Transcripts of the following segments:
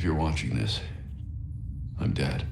you're watching this, I'm dead.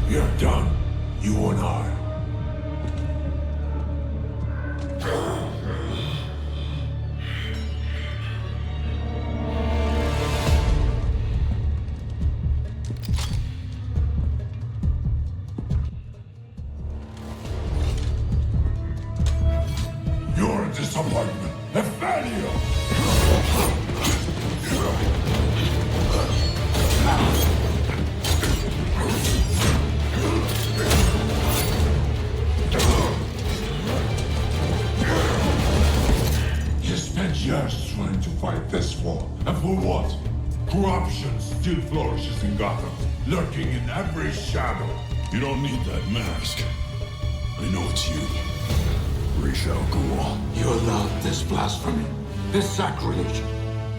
You're done, you and I. You're a disappointment, a failure. Years trying to fight this war, and for what? Corruption still flourishes in Gotham, lurking in every shadow. You don't need that mask. I know it's you. Ra's al Ghul. You allowed this blasphemy, this sacrilege.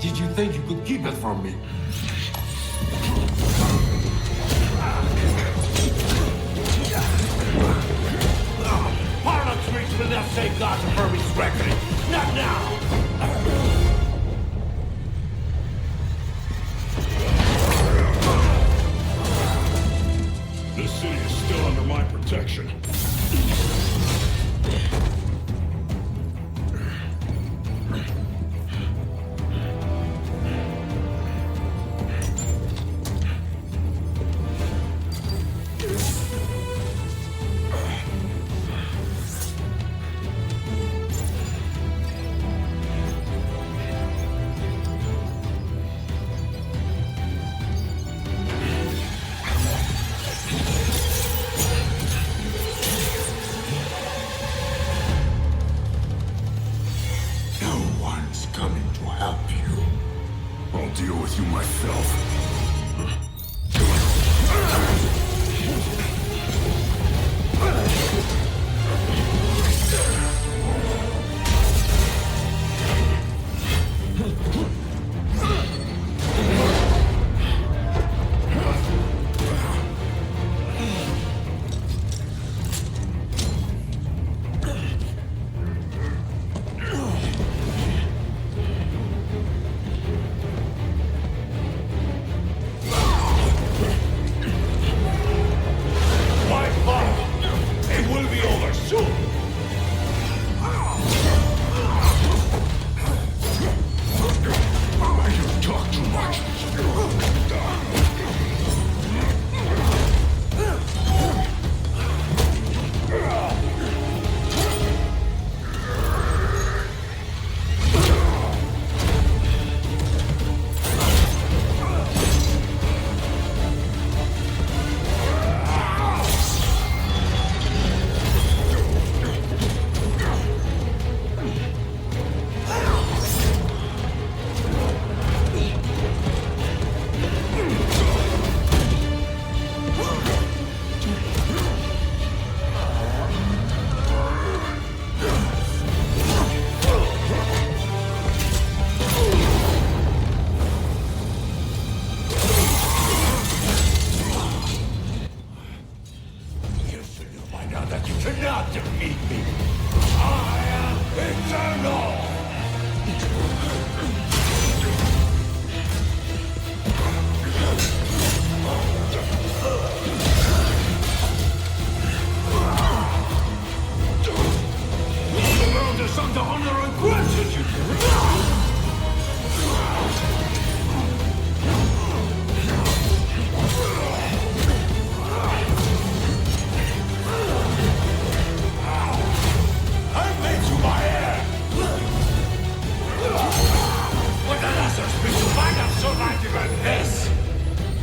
Did you think you could keep it from me? Parliament Streets will not save Gotham from its reckoning. Not now! This city is still under my protection. I'll deal with you myself.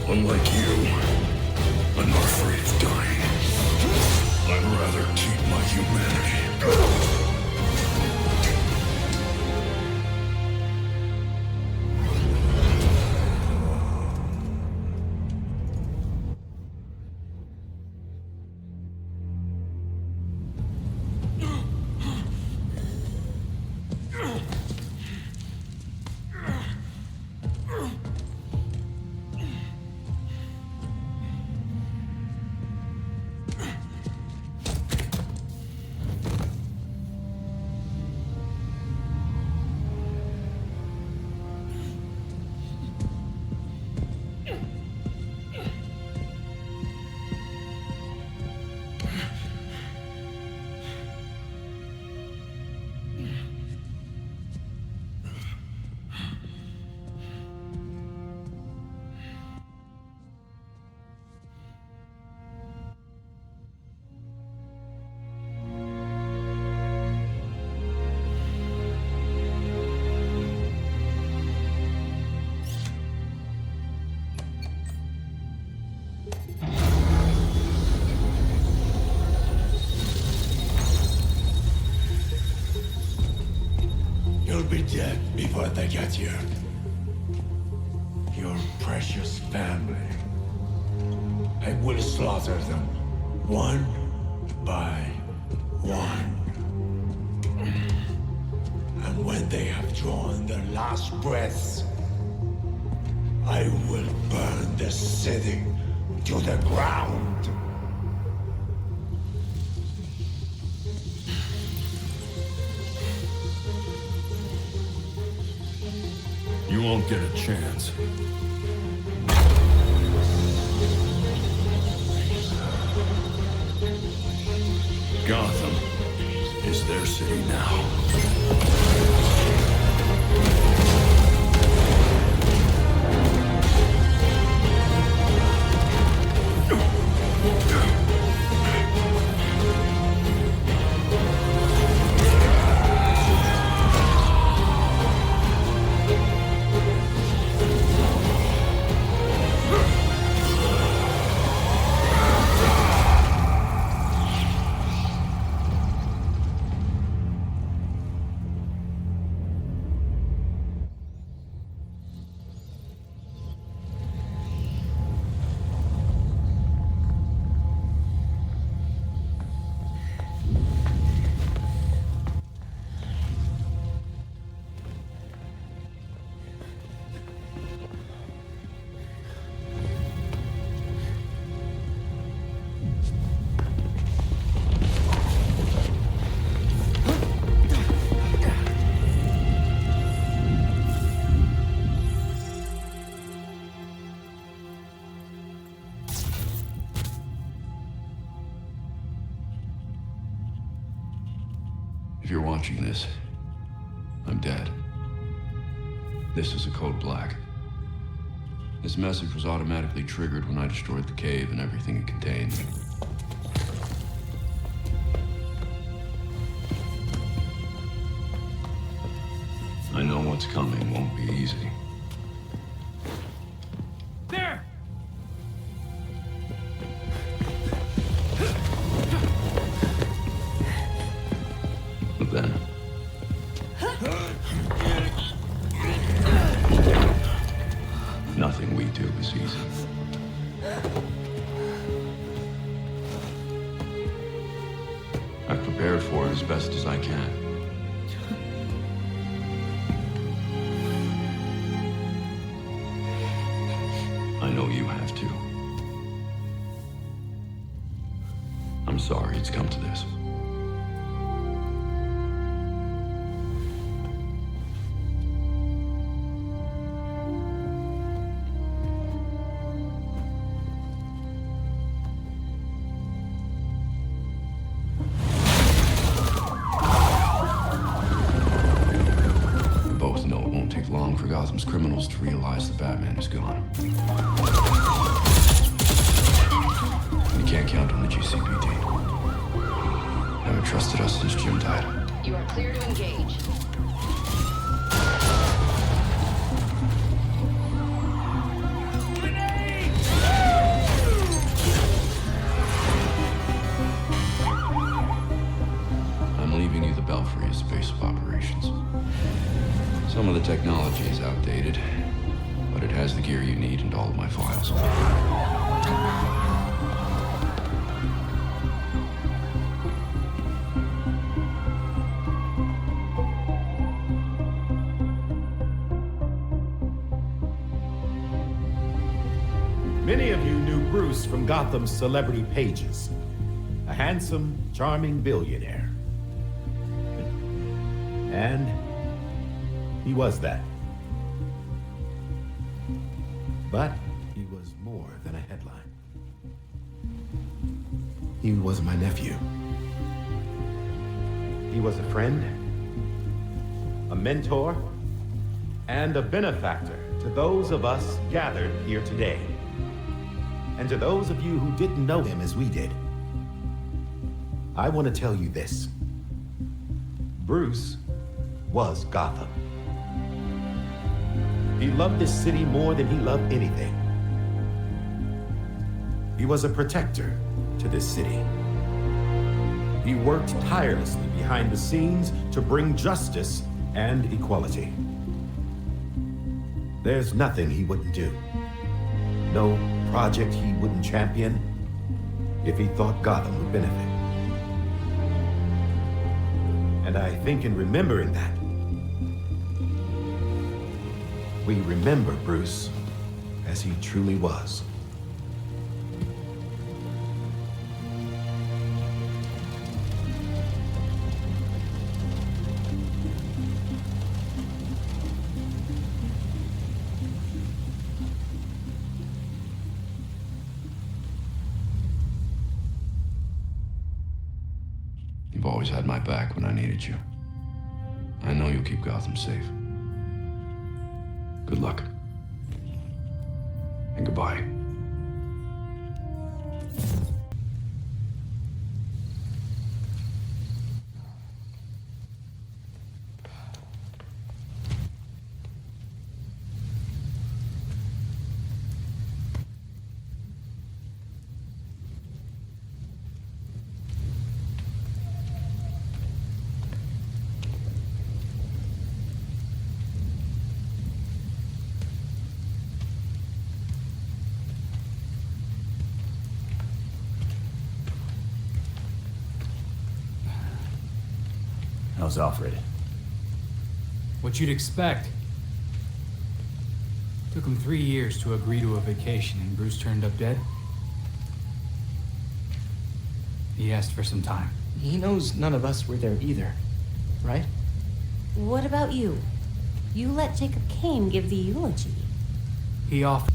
Unlike you, I'm not afraid of dying. I'd rather keep my humanity. dead before they get here. Your precious family. I will slaughter them, one by one. And when they have drawn their last breaths, I will burn the city to the ground. You won't get a chance. Gotham is their city now. If you're watching this, I'm dead. This is a code black. This message was automatically triggered when I destroyed the cave and everything it contained. I know what's coming won't be easy. There! But then, nothing we do is easy. I've prepared for it as best as I can. I know you have too. I'm sorry it's come to this. For Gotham's criminals to realize that Batman is gone. You can't count on the GCPD. Haven't trusted us since Jim died. You are clear to engage. I'm leaving you the Belfry as base of operations. Some of the technology is outdated, but it has the gear you need and all of my files. Many of you knew Bruce from Gotham's celebrity pages. A handsome, charming billionaire. And he was that. But he was more than a headline. He was my nephew. He was a friend, a mentor, and a benefactor to those of us gathered here today. And to those of you who didn't know him as we did, I want to tell you this. Bruce was Gotham. He loved this city more than he loved anything. He was a protector to this city. He worked tirelessly behind the scenes to bring justice and equality. There's nothing he wouldn't do. No project he wouldn't champion if he thought Gotham would benefit. And I think in remembering that, we remember Bruce as he truly was. You've always had my back when I needed you. I know you'll keep Gotham safe. Good luck. And goodbye. How's Alfred? What you'd expect. Took him 3 years to agree to a vacation, and Bruce turned up dead. He asked for some time. He knows none of us were there either, right? What about you? You let Jacob Kane give the eulogy. He offered.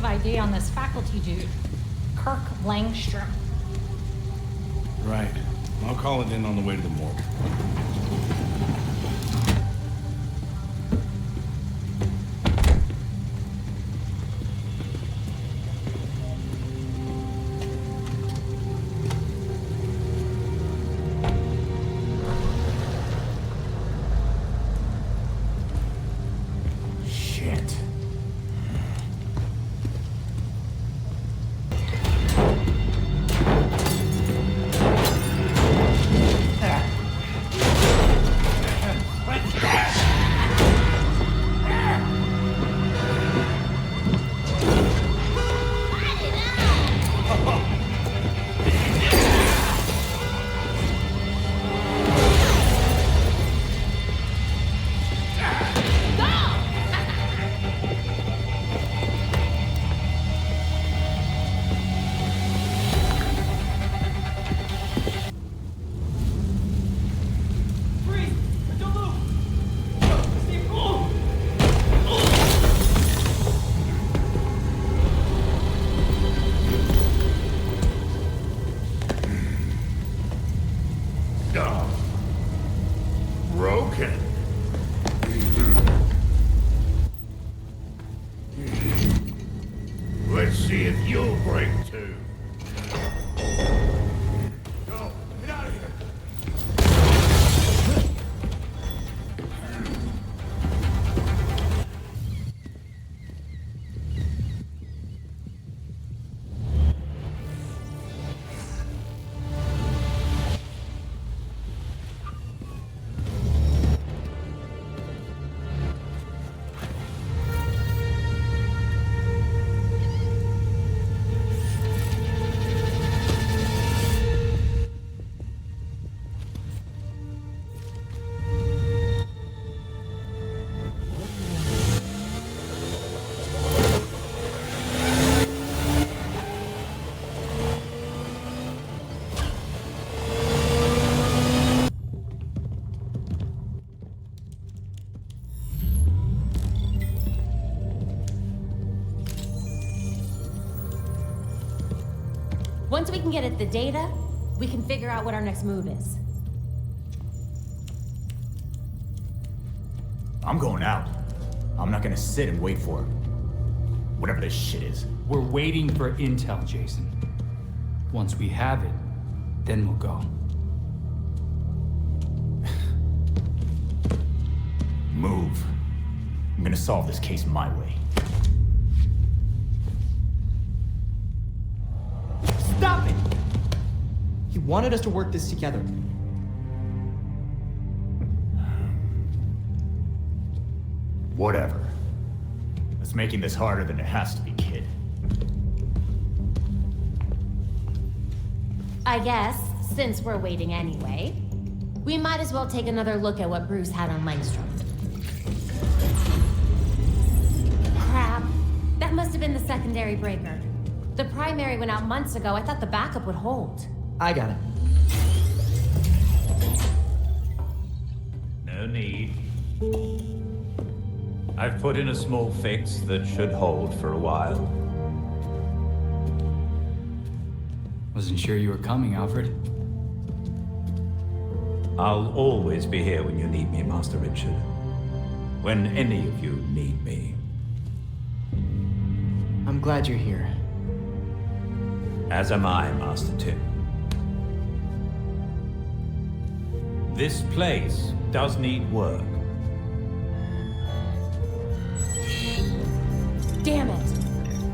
Idea on this faculty dude, Kirk Langstrom. Right. I'll call it in on the way to the morgue. Once we can get at the data, we can figure out what our next move is. I'm going out. I'm not gonna sit and wait for it. Whatever this shit is. We're waiting for intel, Jason. Once we have it, then we'll go. Move. I'm gonna solve this case my way. Stop it! He wanted us to work this together. Whatever. It's making this harder than it has to be, kid. I guess, since we're waiting anyway, we might as well take another look at what Bruce had on Langstrom. Crap. That must have been the secondary breaker. The primary went out months ago. I thought the backup would hold. I got it. No need. I've put in a small fix that should hold for a while. Wasn't sure you were coming, Alfred. I'll always be here when you need me, Master Richard. When any of you need me. I'm glad you're here. As am I, Master Tim. This place does need work. Damn it!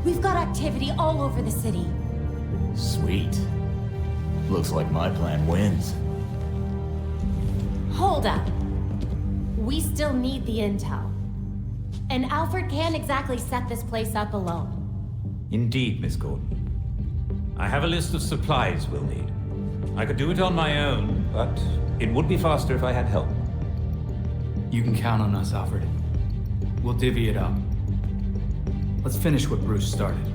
We've got activity all over the city. Sweet. Looks like my plan wins. Hold up. We still need the intel. And Alfred can't exactly set this place up alone. Indeed, Miss Gordon. I have a list of supplies we'll need. I could do it on my own, but it would be faster if I had help. You can count on us, Alfred. We'll divvy it up. Let's finish what Bruce started.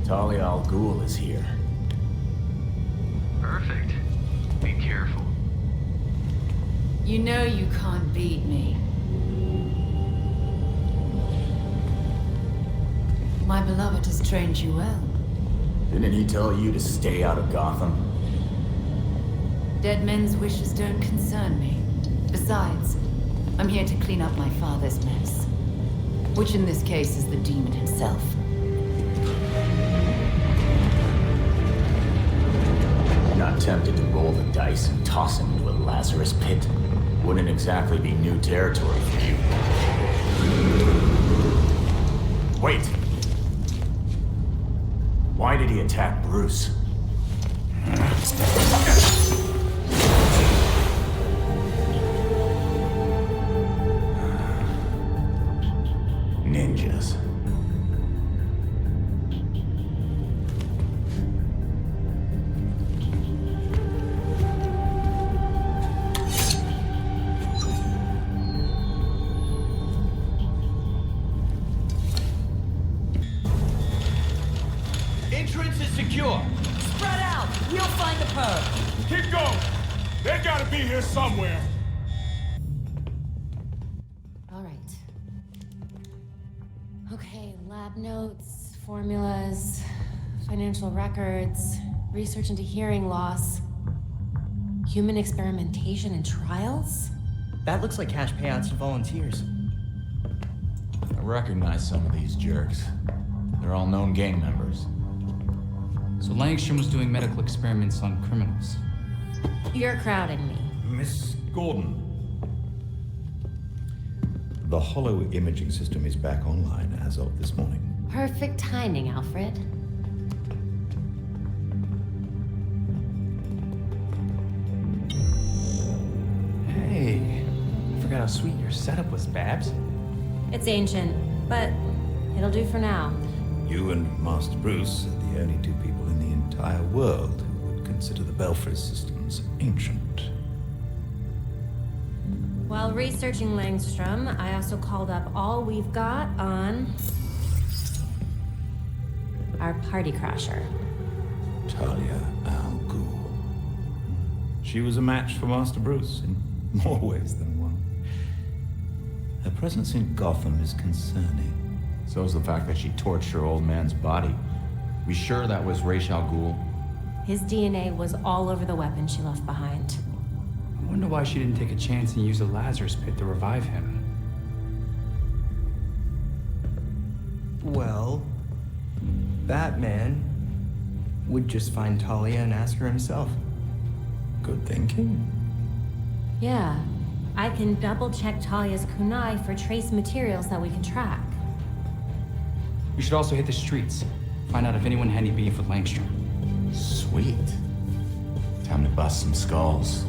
Talia al Ghul is here. Perfect. Be careful. You know you can't beat me. My beloved has trained you well. Didn't he tell you to stay out of Gotham? Dead men's wishes don't concern me. Besides, I'm here to clean up my father's mess. Which in this case is the demon himself. Not tempted to roll the dice and toss him into a Lazarus pit? Wouldn't exactly be new territory for you. Wait! Why did he attack Bruce? Ninjas. Entrance is secure. Spread out. We'll find the perp. Keep going. They gotta be here somewhere. All right. Okay, lab notes, formulas, financial records, research into hearing loss, human experimentation and trials? That looks like cash payouts to volunteers. I recognize some of these jerks. They're all known gang members. So Langstrom was doing medical experiments on criminals. You're crowding me. Miss Gordon. The hollow imaging system is back online as of this morning. Perfect timing, Alfred. Hey, I forgot how sweet your setup was, Babs. It's ancient, but it'll do for now. You and Master Bruce are the only two people in the entire world who would consider the Belfry systems ancient. While researching Langstrom, I also called up all we've got on our party crasher. Talia al Ghul. She was a match for Master Bruce in more ways than one. Her presence in Gotham is concerning. So is the fact that she torched her old man's body. We sure that was Ra's al Ghul? His DNA was all over the weapon she left behind. I wonder why she didn't take a chance and use the Lazarus pit to revive him. Well, Batman would just find Talia and ask her himself. Good thinking. Yeah, I can double-check Talia's kunai for trace materials that we can track. We should also hit the streets. Find out if anyone had any beef with Langstrom. Sweet. Time to bust some skulls.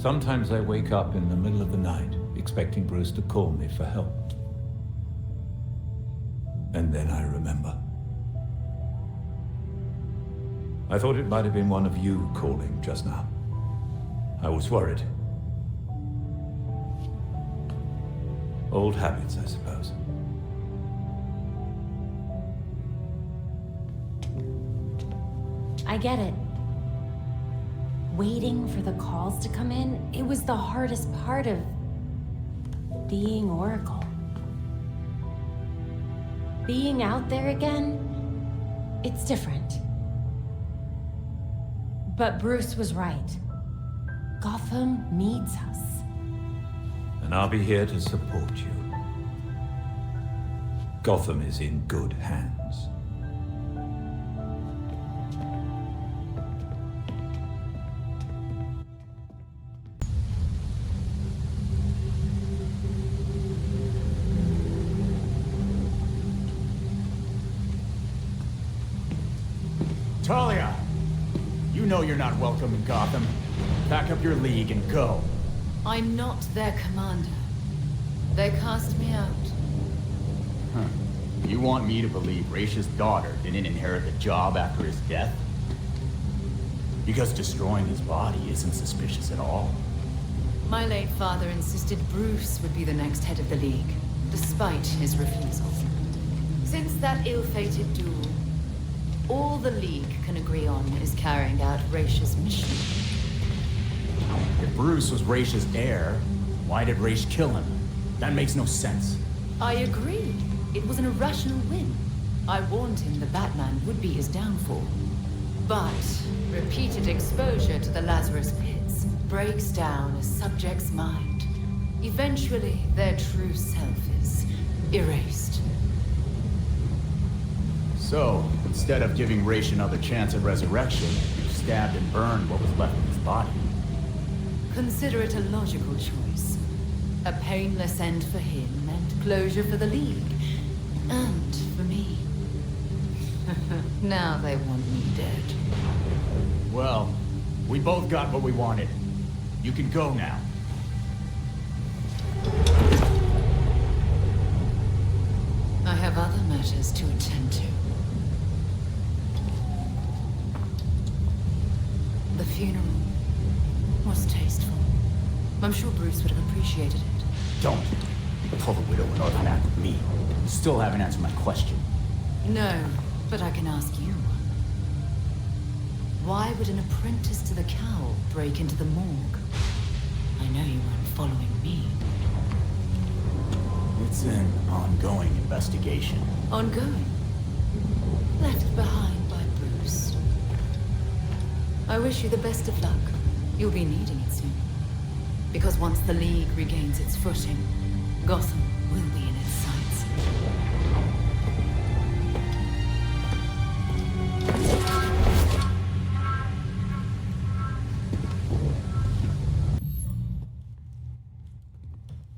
Sometimes I wake up in the middle of the night, expecting Bruce to call me for help. And then I remember. I thought it might have been one of you calling just now. I was worried. Old habits, I suppose. I get it. Waiting for the calls to come in, it was the hardest part of being Oracle. Being out there again, it's different. But Bruce was right. Gotham needs us. And I'll be here to support you. Gotham is in good hands. Talia! You know you're not welcome in Gotham. Pack up your league and go. I'm not their commander. They cast me out. Huh. You want me to believe Ra's daughter didn't inherit the job after his death? Because destroying his body isn't suspicious at all? My late father insisted Bruce would be the next head of the League, despite his refusal. Since that ill-fated duel, all the League can agree on is carrying out Ra's mission. If Bruce was Ra's heir, why did Ra's kill him? That makes no sense. I agree. It was an irrational whim. I warned him the Batman would be his downfall. But repeated exposure to the Lazarus pits breaks down a subject's mind. Eventually, their true self is erased. So, instead of giving Ra's another chance at resurrection, you stabbed and burned what was left of his body. Consider it a logical choice. A painless end for him and closure for the League. And for me. Now they want me dead. Well, we both got what we wanted. You can go now. I have other matters to attend to. The funeral was tasteful. I'm sure Bruce would have appreciated it. Don't pull the widow and orphan act with me. You still haven't answered my question. No, but I can ask you one. Why would an apprentice to the cowl break into the morgue? I know you weren't following me. It's an ongoing investigation. Ongoing? left behind by Bruce. I wish you the best of luck. You'll be needing it soon. Because once the League regains its footing, Gotham will be in its sights.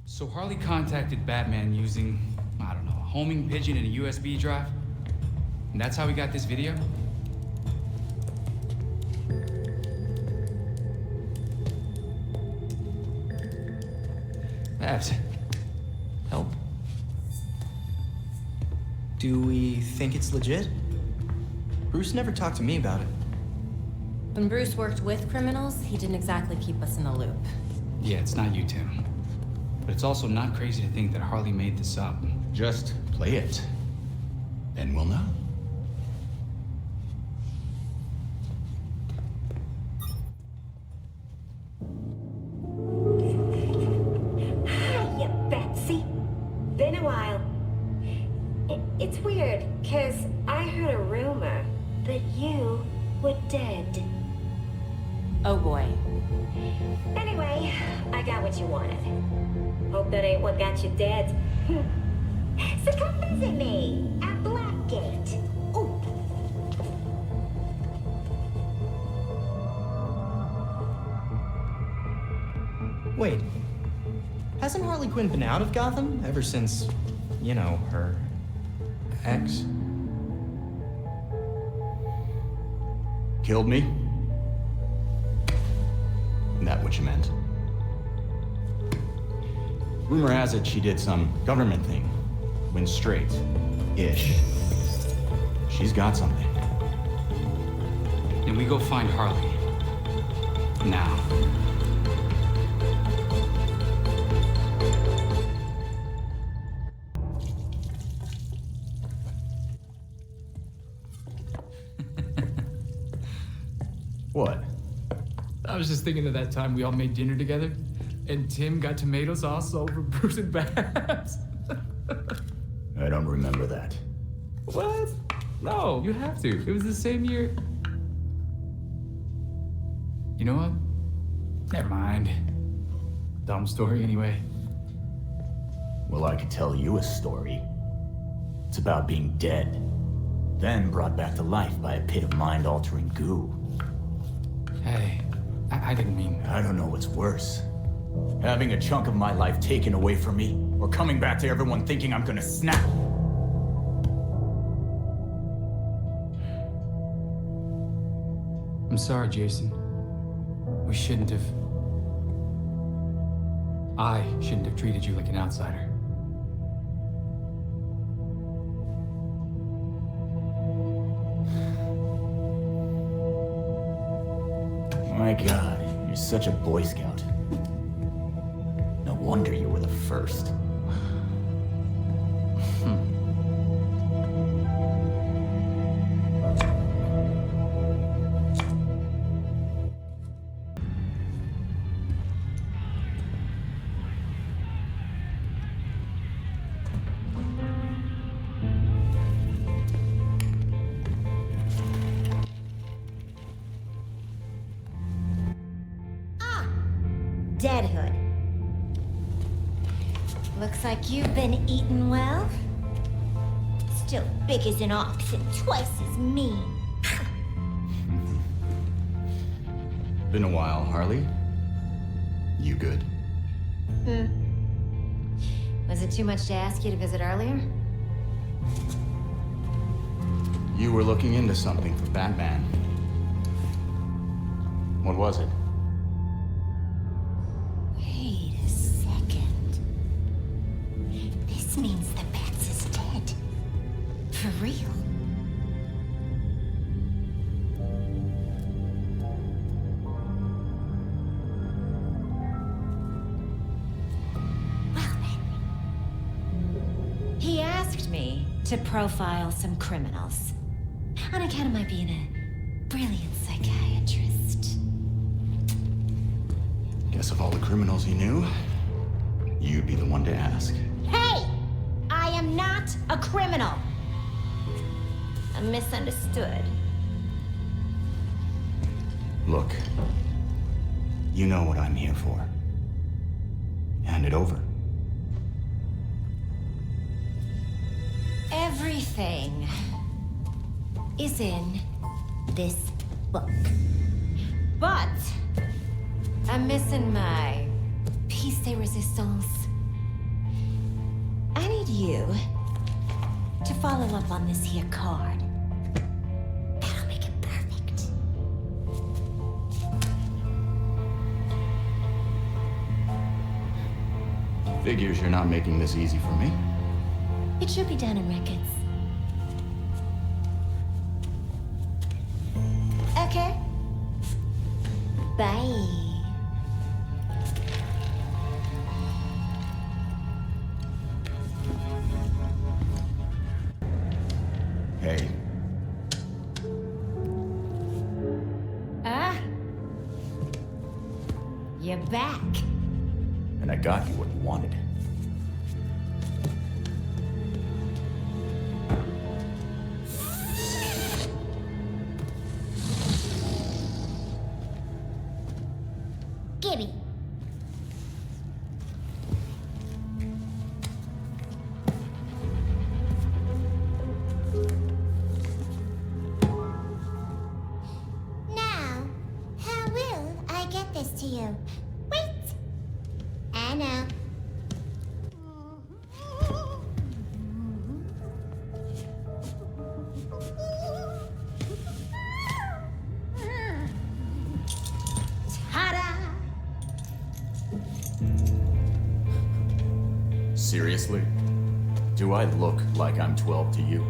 So Harley contacted Batman using, I don't know, a homing pigeon and a USB drive? And that's how we got this video? Babs, help. Do we think it's legit? Bruce never talked to me about it. When Bruce worked with criminals, he didn't exactly keep us in the loop. Yeah, it's not you, Tim. But it's also not crazy to think that Harley made this up. Just play it. Then we'll know. Hiya, Betsy. Been a while. It's weird, because I heard a rumor that you were dead. Oh boy. Anyway, I got what you wanted. Hope that ain't what got you dead. So come visit me at Blackgate. Ooh. Wait. Hasn't Harley Quinn been out of Gotham ever since, you know, her ex? Killed me? Isn't that what you meant? Rumor has it she did some government thing. Went straight-ish. She's got something. And we go find Harley. Now. What? I was just thinking of that time we all made dinner together, and Tim got tomato sauce all over Bruce and Babs. I don't remember that. What? No, you have to. It was the same year. You know what? Never mind. Dumb story anyway. Well, I could tell you a story. It's about being dead, then brought back to life by a pit of mind-altering goo. Hey, I didn't mean... I don't know what's worse. Having a chunk of my life taken away from me, or coming back to everyone thinking I'm gonna snap. I'm sorry, Jason. We shouldn't have... I shouldn't have treated you like an outsider. My God, you're such a Boy Scout. No wonder you were the first. Deadhood. Looks like you've been eating well. Still big as an ox and twice as mean. Been a while, Harley. You good? Was it too much to ask you to visit earlier? You were looking into something for Batman. What was it? Wait a second. This means the Bats is dead. For real. Well then. He asked me to profile some criminals. On account of my being a brilliant psychiatrist. Guess of all the criminals he knew, you'd be the one to ask. Hey! I am not a criminal! I'm misunderstood. Look, you know what I'm here for. Hand it over. Everything is in this book. But I'm missing my piece de resistance. I need you to follow up on this here card. That'll make it perfect. Figures you're not making this easy for me. It should be down in records. Okay. Bye. Hey. Ah. You're back. And I got you what you wanted. Gimme. Now, how will I get this to you? Wait! I know. Ta-da! Seriously? Do I look like I'm 12 to you?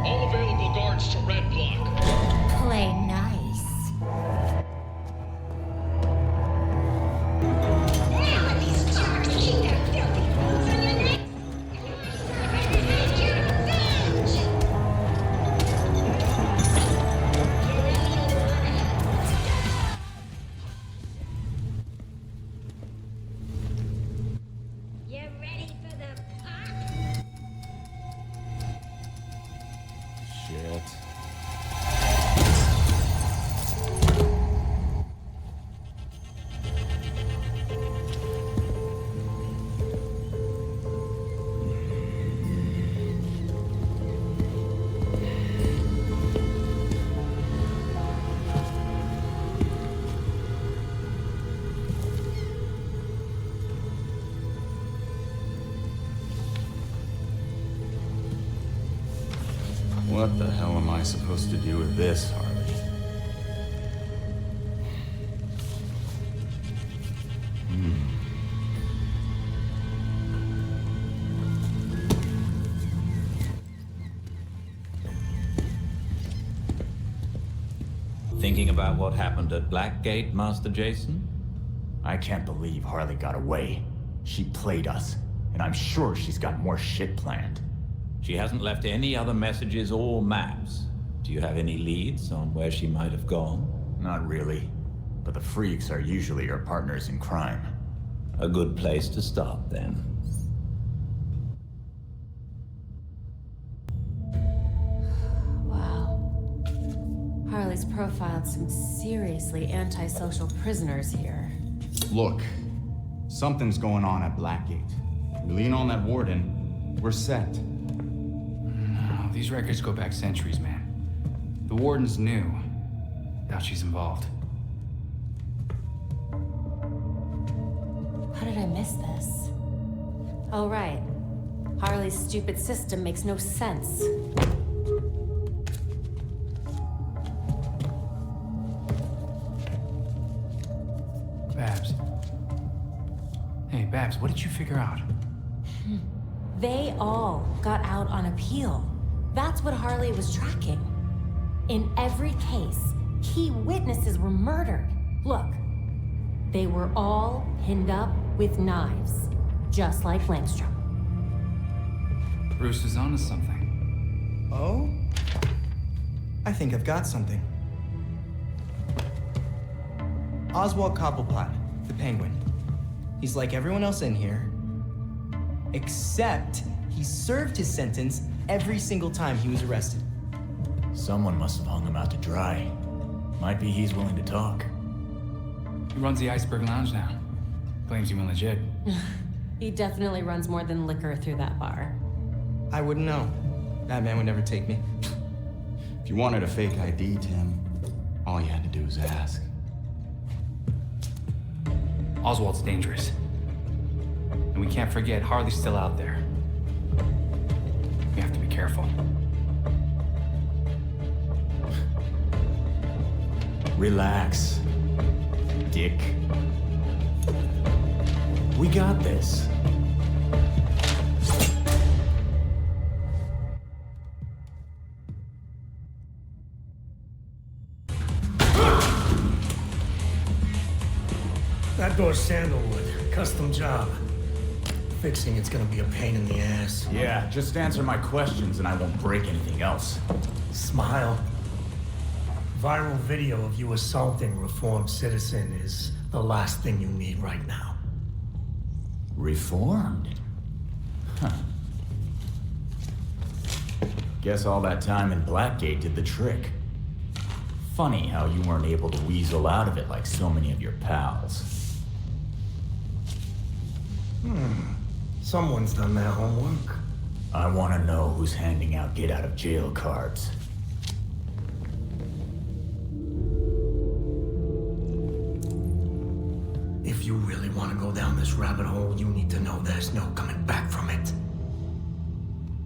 All available guards to red block. Play nice. Now let these stars keep their filthy boots on your neck! You ready for the pop? Shit. What the hell am I supposed to do with this, Harley? Thinking about what happened at Blackgate, Master Jason? I can't believe Harley got away. She played us, and I'm sure she's got more shit planned. She hasn't left any other messages or maps. Do you have any leads on where she might have gone? Not really, but the freaks are usually her partners in crime. A good place to start, then. Wow. Harley's profiled some seriously antisocial prisoners here. Look, something's going on at Blackgate. We lean on that warden, we're set. No, these records go back centuries, man. The warden's new. Doubt she's involved. How did I miss this? Oh, right. Harley's stupid system makes no sense. Babs. Hey, Babs, what did you figure out? They all got out on appeal. That's what Harley was tracking. In every case, key witnesses were murdered. Look, they were all pinned up with knives, just like Langstrom. Bruce is onto something. Oh? I think I've got something. Oswald Cobblepot, the Penguin. He's like everyone else in here, except he served his sentence every single time he was arrested. Someone must have hung him out to dry. Might be he's willing to talk. He runs the Iceberg Lounge now. Claims he went legit. He definitely runs more than liquor through that bar. I wouldn't know. Batman would never take me. If you wanted a fake ID, Tim, all you had to do was ask. Oswald's dangerous. And we can't forget Harley's still out there. We have to be careful. Relax, Dick. We got this. That door's sandalwood. Custom job. Fixing it's gonna be a pain in the ass. Yeah, just answer my questions and I won't break anything else. Smile. Viral video of you assaulting reformed citizen is the last thing you need right now. Reformed? Huh. Guess all that time in Blackgate did the trick. Funny how you weren't able to weasel out of it like so many of your pals. Someone's done their homework. I want to know who's handing out get-out-of-jail cards. If you really want to go down this rabbit hole, you need to know there's no coming back from it.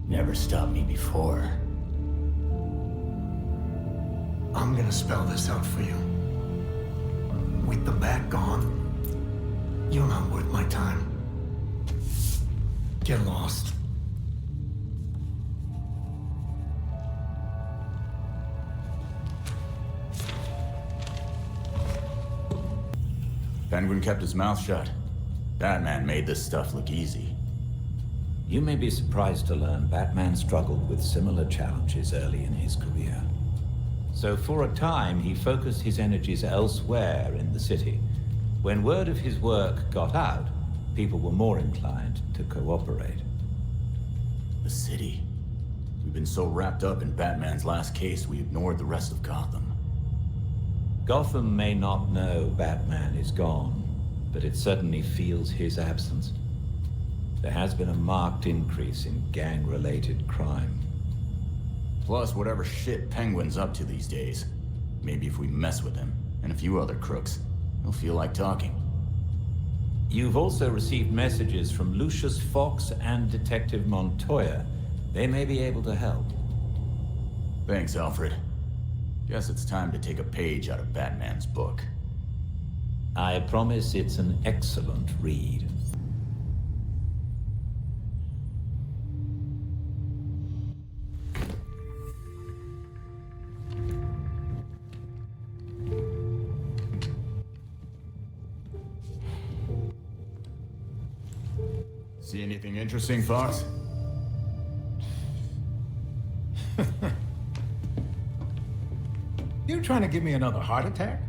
Never stopped me before. I'm gonna spell this out for you. With the bat gone, you're not worth my time. Get lost. Penguin kept his mouth shut. Batman made this stuff look easy. You may be surprised to learn Batman struggled with similar challenges early in his career. So for a time, he focused his energies elsewhere in the city. When word of his work got out, people were more inclined to cooperate. The city. We've been so wrapped up in Batman's last case, we ignored the rest of Gotham. Gotham may not know Batman is gone, but it certainly feels his absence. There has been a marked increase in gang-related crime. Plus, whatever shit Penguin's up to these days. Maybe if we mess with him, and a few other crooks, he'll feel like talking. You've also received messages from Lucius Fox and Detective Montoya. They may be able to help. Thanks, Alfred. Guess it's time to take a page out of Batman's book. I promise it's an excellent read. See anything interesting, Fox? You trying to give me another heart attack?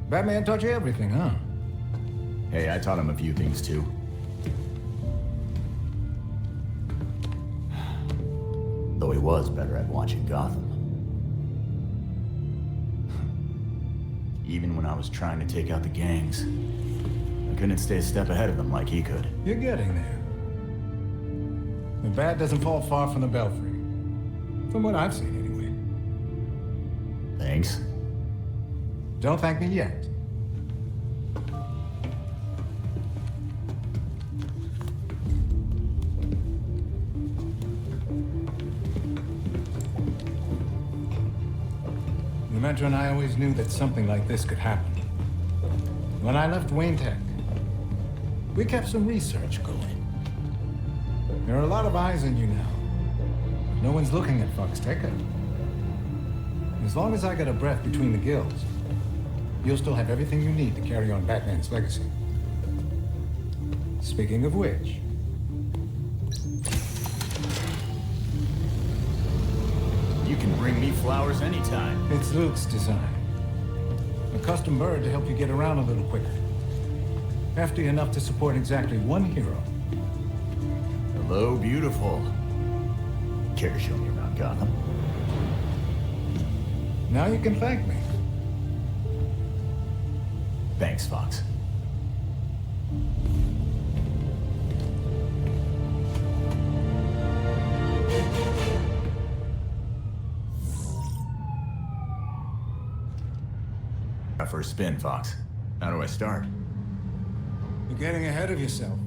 Batman taught you everything, huh? Hey, I taught him a few things too. Though he was better at watching Gotham. Even when I was trying to take out the gangs, I couldn't stay a step ahead of them like he could. You're getting there. The bat doesn't fall far from the belfry. From what I've seen, anyway. Thanks. Don't thank me yet. The Metro and I always knew that something like this could happen. When I left Wayne Tech, we kept some research going. There are a lot of eyes on you now. No one's looking at Fox Tech. As long as I got a breath between the gills, you'll still have everything you need to carry on Batman's legacy. Speaking of which... You can bring me flowers anytime. It's Luke's design. A custom bird to help you get around a little quicker. Hefty enough to support exactly one hero. Hello, beautiful. Care to show me around Gotham? Now you can thank me. Thanks, Fox. First spin, Fox. How do I start? You're getting ahead of yourself.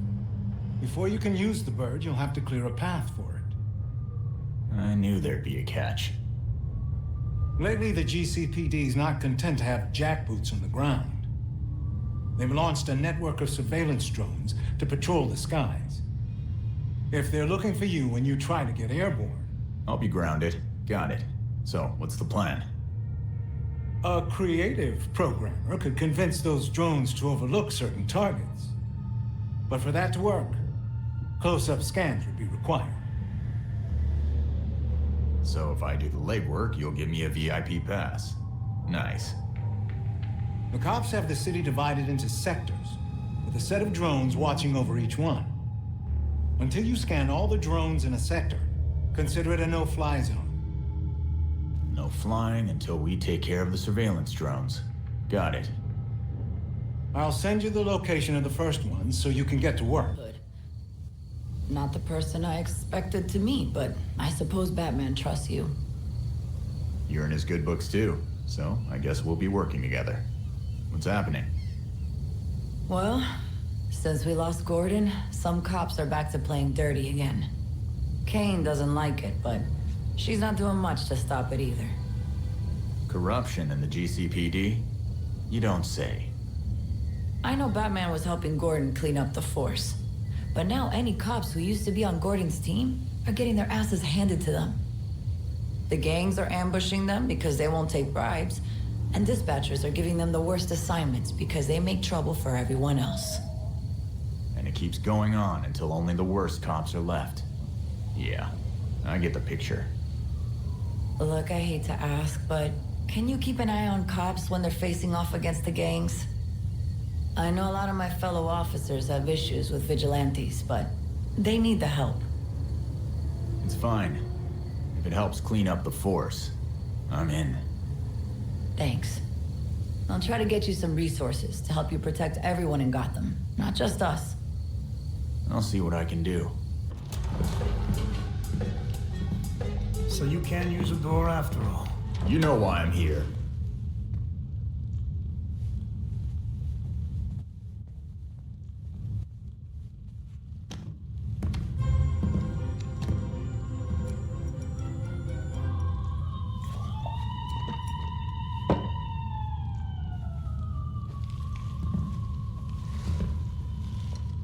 Before you can use the bird, you'll have to clear a path for it. I knew there'd be a catch. Lately, the GCPD's not content to have jackboots on the ground. They've launched a network of surveillance drones to patrol the skies. If they're looking for you when you try to get airborne... I'll be grounded. Got it. So, what's the plan? A creative programmer could convince those drones to overlook certain targets. But for that to work, close-up scans would be required. So if I do the legwork, you'll give me a VIP pass. Nice. The cops have the city divided into sectors, with a set of drones watching over each one. Until you scan all the drones in a sector, consider it a no-fly zone. No flying until we take care of the surveillance drones. Got it. I'll send you the location of the first one so you can get to work. Good. Not the person I expected to meet, but I suppose Batman trusts you. You're in his good books too, so I guess we'll be working together. What's happening? Well, since we lost Gordon, some cops are back to playing dirty again. Kane doesn't like it, but she's not doing much to stop it either. Corruption in the GCPD? You don't say. I know Batman was helping Gordon clean up the force, but now any cops who used to be on Gordon's team are getting their asses handed to them. The gangs are ambushing them because they won't take bribes, and dispatchers are giving them the worst assignments because they make trouble for everyone else. And it keeps going on until only the worst cops are left. Yeah, I get the picture. Look, I hate to ask, but can you keep an eye on cops when they're facing off against the gangs? I know a lot of my fellow officers have issues with vigilantes, but they need the help. It's fine. If it helps clean up the force, I'm in. Thanks. I'll try to get you some resources to help you protect everyone in Gotham, not just us. I'll see what I can do. So you can't use a door after all. You know why I'm here.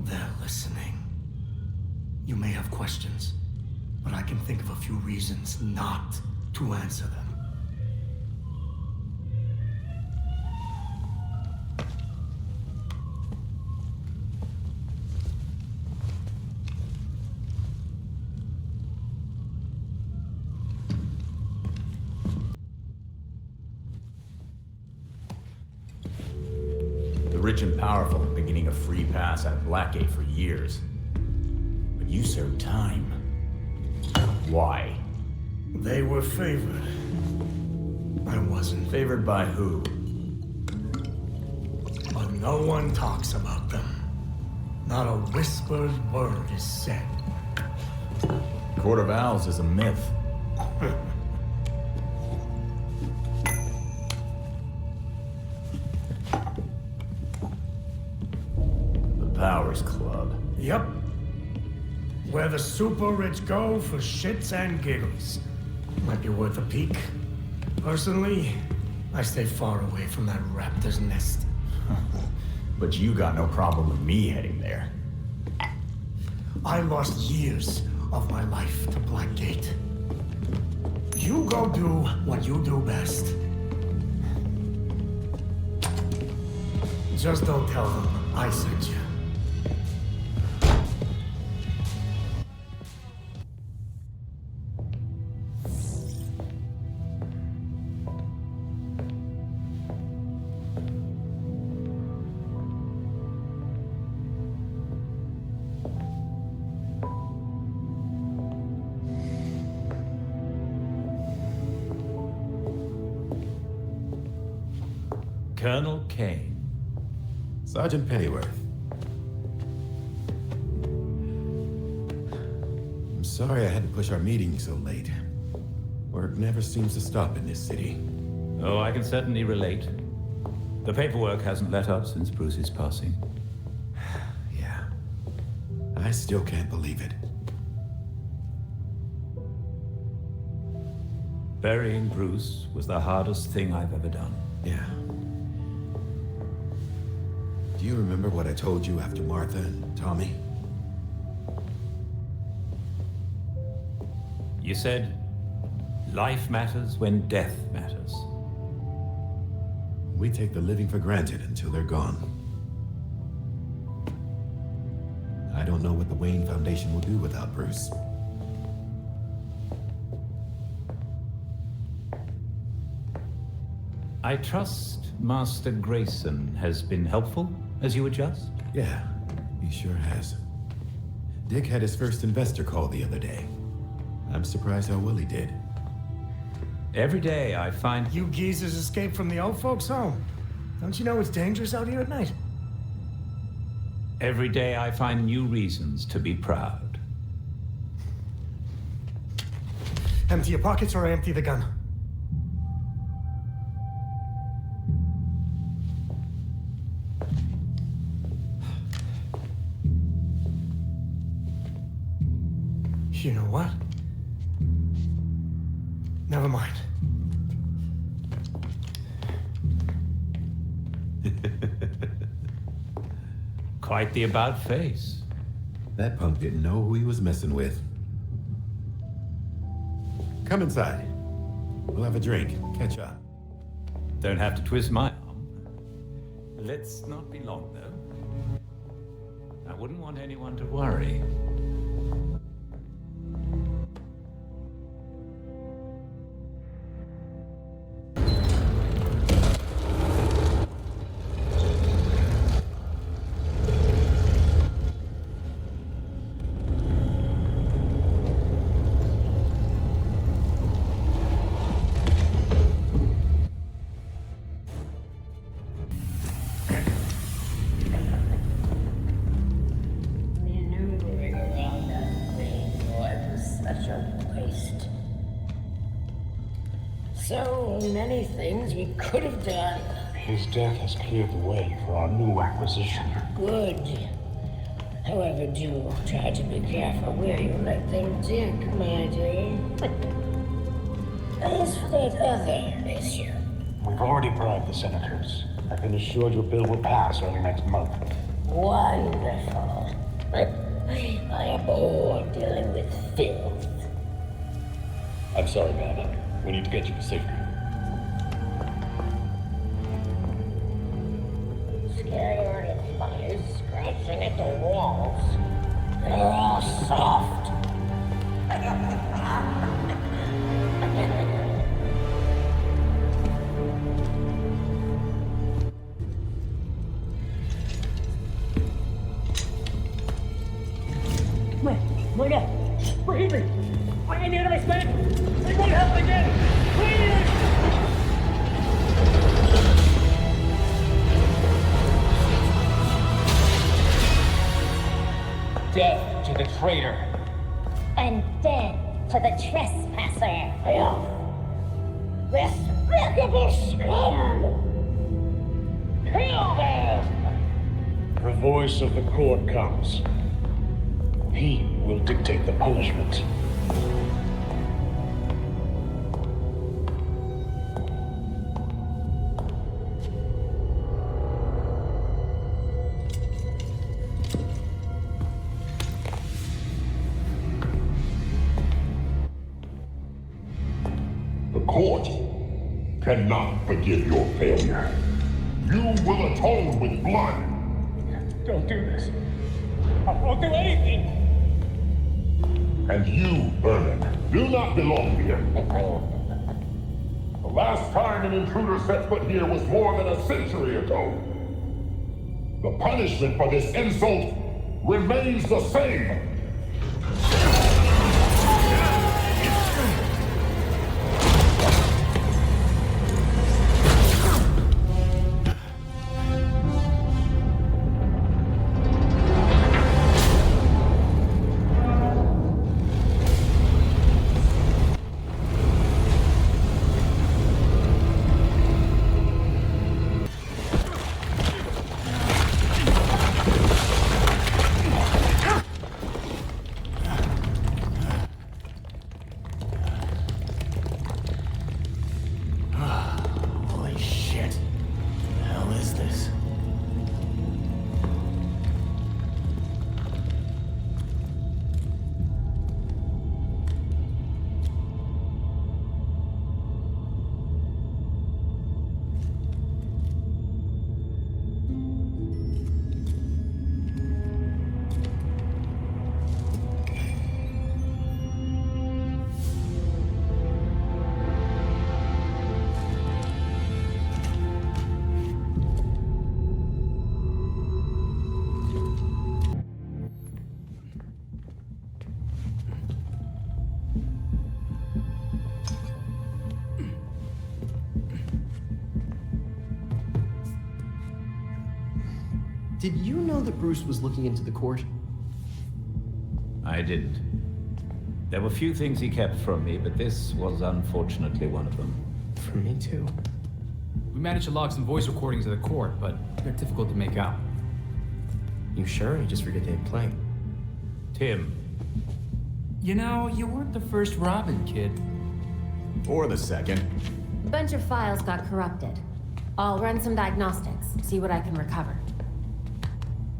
They're listening. You may have questions, but I can think of a few reasons not to answer them. The rich and powerful have been getting a free pass out of Blackgate for years. But you served time. Why? They were favored. I wasn't. Favored by who? But no one talks about them. Not a whispered word is said. Court of Owls is a myth. The Powers Club. Yep. Where the super rich go for shits and giggles. Might be worth a peek. Personally, I stay far away from that raptor's nest. But you got no problem with me heading there. I lost years of my life to Blackgate. You go do what you do best. Just don't tell them I sent you. Colonel Kane. Sergeant Pennyworth. I'm sorry I had to push our meeting so late. Work never seems to stop in this city. Oh, I can certainly relate. The paperwork hasn't let up since Bruce's passing. Yeah. I still can't believe it. Burying Bruce was the hardest thing I've ever done. Yeah. Do you remember what I told you after Martha and Tommy? You said, life matters when death matters. We take the living for granted until they're gone. I don't know what the Wayne Foundation will do without Bruce. I trust Master Grayson has been helpful as you adjust? Yeah, he sure has. Dick had his first investor call the other day. I'm surprised how well he did. Every day I find... You geezers escaped from the old folks' home. Don't you know it's dangerous out here at night? Every day I find new reasons to be proud. Empty your pockets or I empty the gun. You know what? Never mind. Quite the about face. That punk didn't know who he was messing with. Come inside. We'll have a drink, catch up. Don't have to twist my arm. Let's not be long, though. I wouldn't want anyone to worry. So many things we could have done. His death has cleared the way for our new acquisition. Good. However, do try to be careful where you let them dig, my dear. As for that other issue... We've already bribed the senators. I've been assured your bill will pass early next month. Wonderful. I am bored dealing with filth. I'm sorry, Madam. We need to get you to safety. Scared of flies scratching at the walls. They're all soft. Wait up! Believe me! I'm in the enemy's men! They won't help again! Please! Death to the traitor! And death to the trespasser! Despicable scum! Kill them! The voice of the court comes. He will dictate the punishment. The court cannot forgive your failure. You will atone with blood. Don't do this. I won't do anything! And you, Vernon, do not belong here. The last time an intruder set foot here was more than a century ago. The punishment for this insult remains the same. Did you know that Bruce was looking into the court? I didn't. There were few things he kept from me, but this was unfortunately one of them. From me too. We managed to log some voice recordings of the court, but they're difficult to make out. You sure? You just forget they had playing. Tim. You know, you weren't the first Robin, kid. Or the second. A bunch of files got corrupted. I'll run some diagnostics, see what I can recover.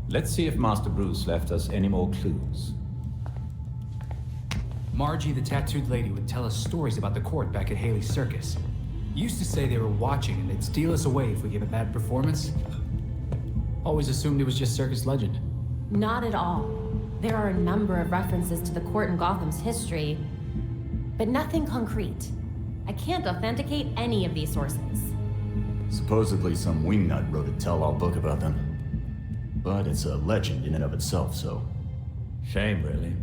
Let's see if Master Bruce left us any more clues. Margie, the tattooed lady, would tell us stories about the court back at Haley's Circus. Used to say they were watching and they'd steal us away if we gave a bad performance. Always assumed it was just circus legend. Not at all. There are a number of references to the court in Gotham's history, but nothing concrete. I can't authenticate any of these sources. Supposedly some wingnut wrote a tell-all book about them. But it's a legend in and of itself, so... Shame, really.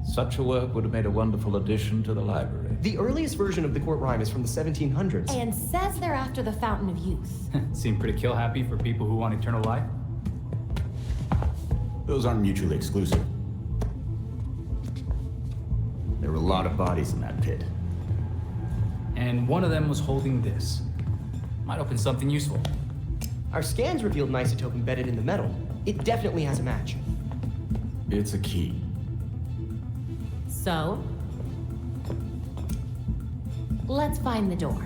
Such a work would have made a wonderful addition to the library. The earliest version of the court rhyme is from the 1700s. And says they're after the Fountain of Youth. Seem pretty kill-happy for people who want eternal life. Those aren't mutually exclusive. There were a lot of bodies in that pit. And one of them was holding this. Might open something useful. Our scans revealed an isotope embedded in the metal. It definitely has a match. It's a key. So? Let's find the door.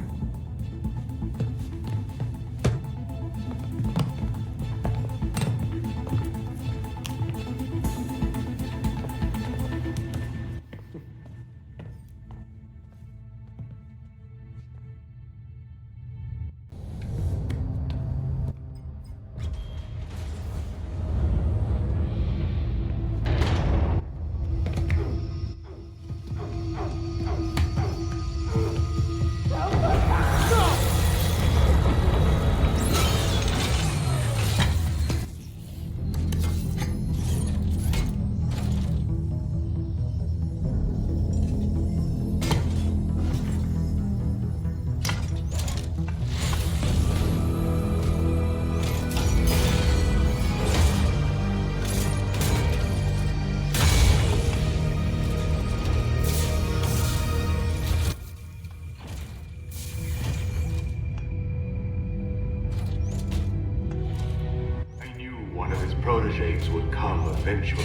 Would come eventually.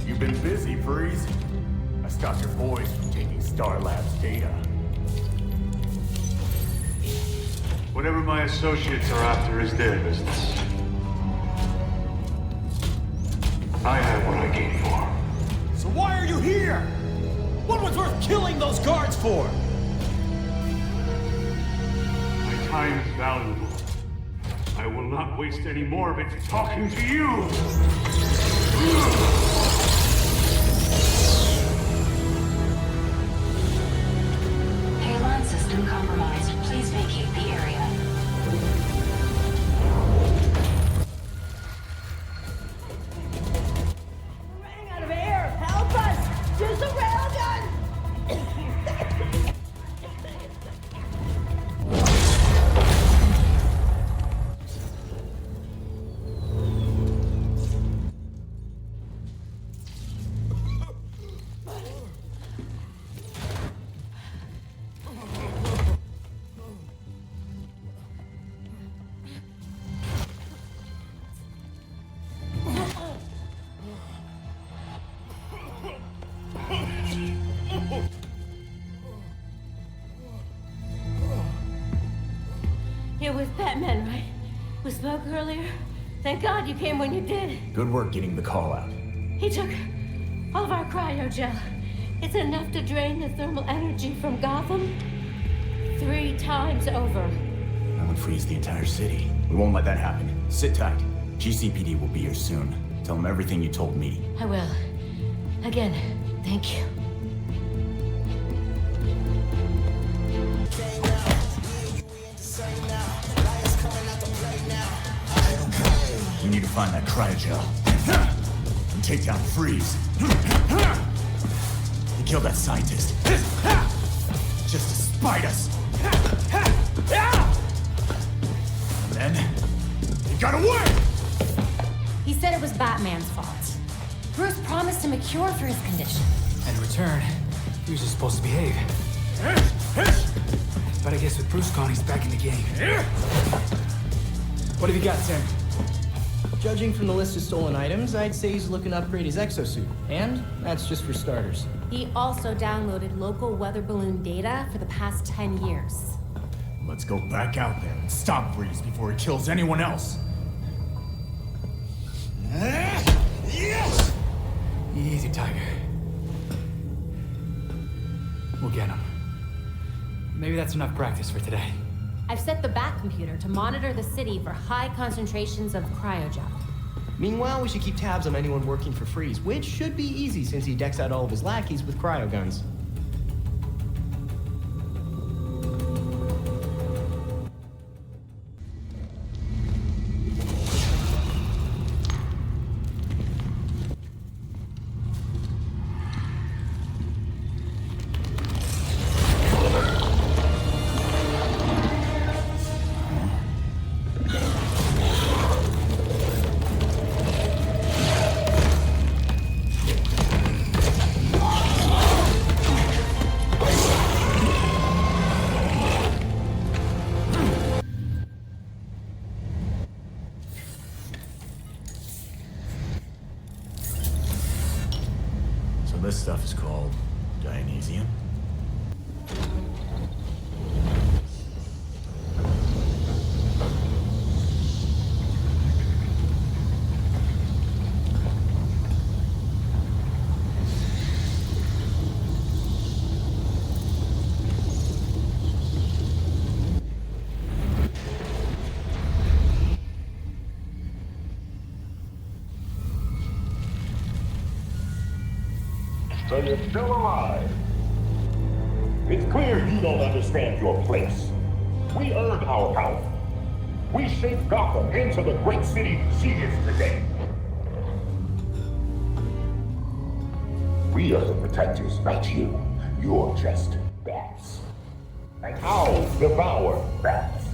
You've been busy, Freeze. I stopped your boys from taking Star Labs data. Whatever my associates are after is their business. I have what I came for. So why are you here? What was worth killing those guards for? My time is valuable. I will not waste any more of it talking to you! Halon system compromised. Please vacate the area. We're running out of air! Help us! Use the railgun! You're with Batman, right? We spoke earlier. Thank God you came when you did. Good work getting the call out. He took all of our cryogel. It's enough to drain the thermal energy from Gotham 3 times over. That would freeze the entire city. We won't let that happen. Sit tight. GCPD will be here soon. Tell them everything you told me. I will. Again, thank you. We need to find that cryogel. And take down Freeze. And kill that scientist. Just to spite us. And then, He got away! He said it was Batman's fault. Bruce promised him a cure for his condition. And in return, he was just supposed to behave. But I guess with Bruce gone, he's back in the game. What have you got, Tim? Judging from the list of stolen items, I'd say he's looking to upgrade his exosuit. And that's just for starters. He also downloaded local weather balloon data for the past 10 years. Let's go back out there and stop Breeze before he kills anyone else. Yes! Easy, Tiger. We'll get him. Maybe that's enough practice for today. I've set the Bat computer to monitor the city for high concentrations of cryogel. Meanwhile, we should keep tabs on anyone working for Freeze, which should be easy since he decks out all of his lackeys with cryo guns. This stuff is called Dionysium. So you're still alive. It's clear you don't understand your place. We earned our power. We shaped Gotham into the great city she is today. We are the protectors, not you. You're just bats. And I'll devour bats.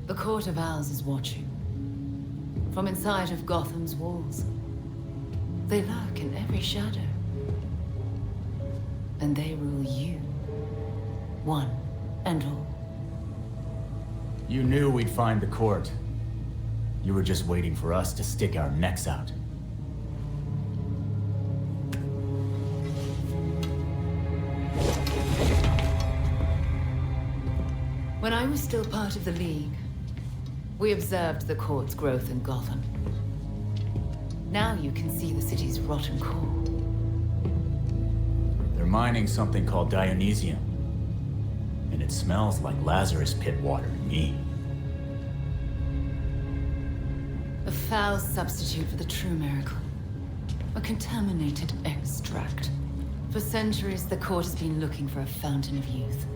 The Court of Owls is watching. From inside of Gotham's walls. They lurk in every shadow. And they rule you. One and all. You knew we'd find the court. You were just waiting for us to stick our necks out. When I was still part of the League, we observed the court's growth in Gotham. Now you can see the city's rotten core. They're mining something called Dionysium. And it smells like Lazarus pit water to me. A foul substitute for the true miracle. A contaminated extract. For centuries, the court has been looking for a fountain of youth.